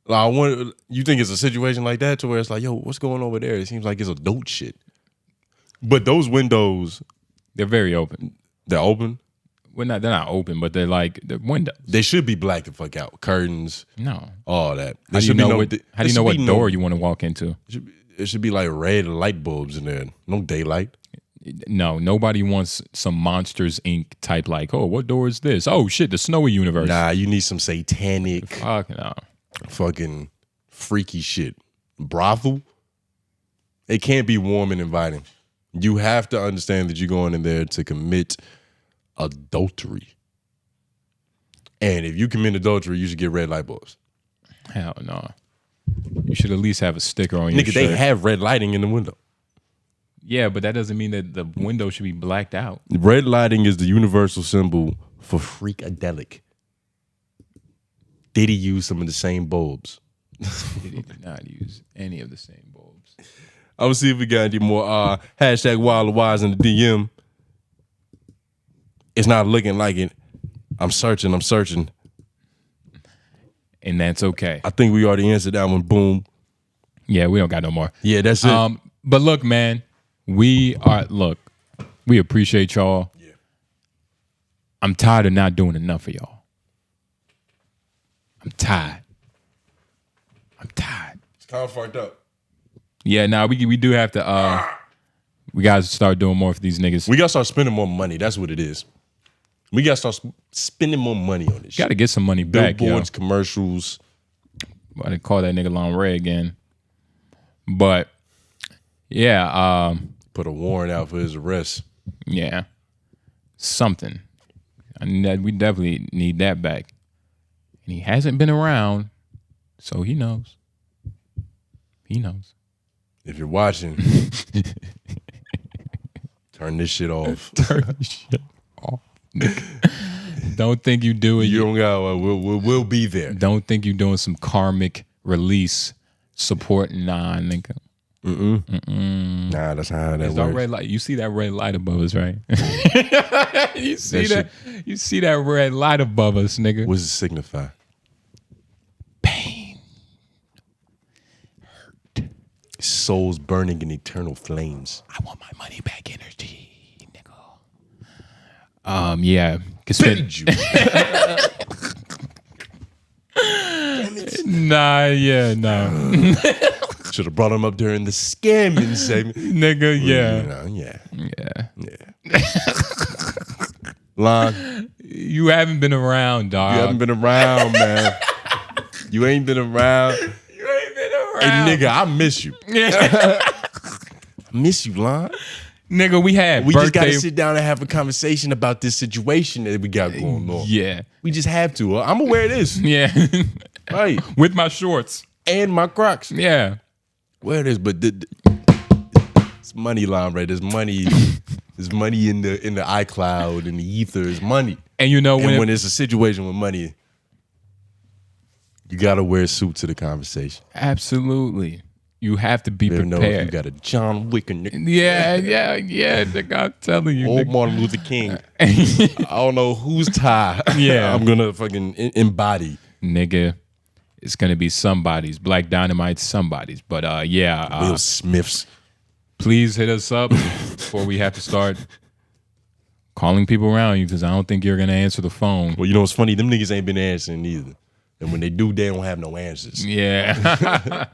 Like, I wonder, you think it's a situation like that to where it's like, yo, what's going on over there? It seems like it's adult shit. But those windows, They're very open. they're open. Well, they're not open, but they're like the windows. They should be black the fuck out. Curtains, No. all that. How do you know what door you want to walk into? It should be like red light bulbs in there. No daylight. No, nobody wants some Monsters Inc. type like, oh, what door is this? Oh shit, the snowy universe. Nah, you need some satanic, Fuck no. fucking freaky shit. Brothel. It can't be warm and inviting. You have to understand that you're going in there to commit adultery. And if you commit adultery, you should get red light bulbs. Hell no. You should at least have a sticker on your Nigga, shirt. they have red lighting in the window. Yeah, but that doesn't mean that the window should be blacked out. Red lighting is the universal symbol for freakadelic. Did he use some of the same bulbs? He did not use any of the same bulbs. I'm gonna see if we got any more hashtag Wild or Wise in the DM. It's not looking like it. I'm searching. And that's okay. I think we already answered that one. Boom. Yeah, we don't got no more. Yeah, that's it. But look, man, we appreciate y'all. Yeah. I'm tired of not doing enough for y'all. I'm tired. It's kind of fucked up. Yeah, now we do have to we gotta start doing more for these niggas. We gotta start spending more money. That's what it is. We gotta start spending more money on this shit. Gotta get some money back, yo. Billboards, commercials. I didn't call that nigga Long Ray again. But yeah, Put a warrant out for his arrest. yeah. Something. We definitely need that back. And he hasn't been around, so he knows. He knows. If you're watching, turn this shit off. Turn this shit off. Don't think you do it. You don't got. We'll be there. Don't think you're doing some karmic release support. Nah, nigga. Nah, that's not how that It's that works. red light. You see that red light above us, right? You see that? You see that red light above us, nigga? What does it signify? Pain. Hurt. Souls burning in eternal flames. I want my money back, energy, nigga. Yeah. Paid you. Nah. Should have brought him up during the scamming segment. Nigga, yeah. Yeah. Lon, You haven't been around, dog. you haven't been around, man. You ain't been around. You ain't been Hey, around. nigga, I miss you. I miss you, Lon. Nigga, we had We birthday. just got to sit down and have a conversation about this situation that we got going on. Yeah. We just have to. I'm aware of this. Yeah. Right. With my shorts. And my Crocs. Yeah. Where it is, but it's money, Lon, right? There's money. There's money in the iCloud, in the ether. Is money. And you know, And when it's a situation with money, you got to wear a suit to the conversation. absolutely. You have to be You know, if you prepared. got a John Wick and Yeah. Nigga, I'm telling you. old Nigga. Martin Luther King. I don't know whose tie. Yeah. I'm gonna fucking embody. Nigga, it's gonna be somebody's. Black Dynamite, somebody's. But Will Smith's. please hit us up before we have to start calling people around you, because I don't think you're gonna answer the phone. Well, you know what's funny? Them niggas ain't been answering either. And when they do, they don't have no answers. Yeah.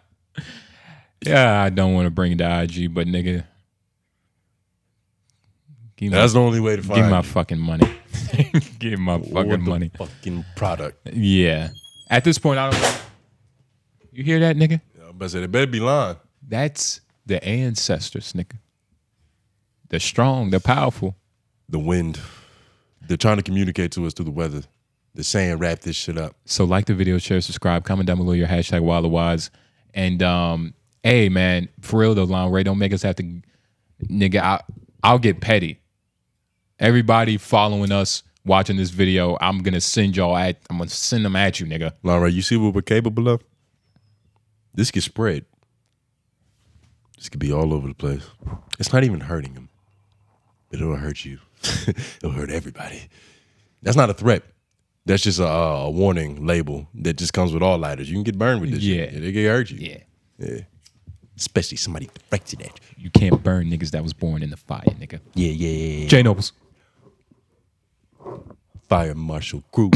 Yeah, I don't want to bring the IG, but nigga, give That's the only way to find my you. fucking money. Give my Or fucking the money. fucking product. Yeah. At this point, I don't. You hear that, nigga? I'm about to say, they better be lying. That's the ancestors, nigga. They're strong. They're powerful. The wind. They're trying to communicate to us through the weather. They're saying, wrap this shit up. So like the video, share, subscribe, comment down below your hashtag #WildTheWise. And hey man, for real though, Lon Ray, don't make us have to, nigga. I'll get petty. Everybody following us, watching this video, I'm gonna send them at you, nigga. Laura, you see what we're capable of? This could spread. This could be all over the place. It's not even hurting them. But it'll hurt you. It'll hurt everybody. That's not a threat. That's just a warning label that just comes with all lighters. You can get burned with this shit. They can hurt you. Yeah. Especially somebody directed at you. You can't burn niggas that was born in the fire, nigga. Yeah. J Nobles. Fire Marshal Crew.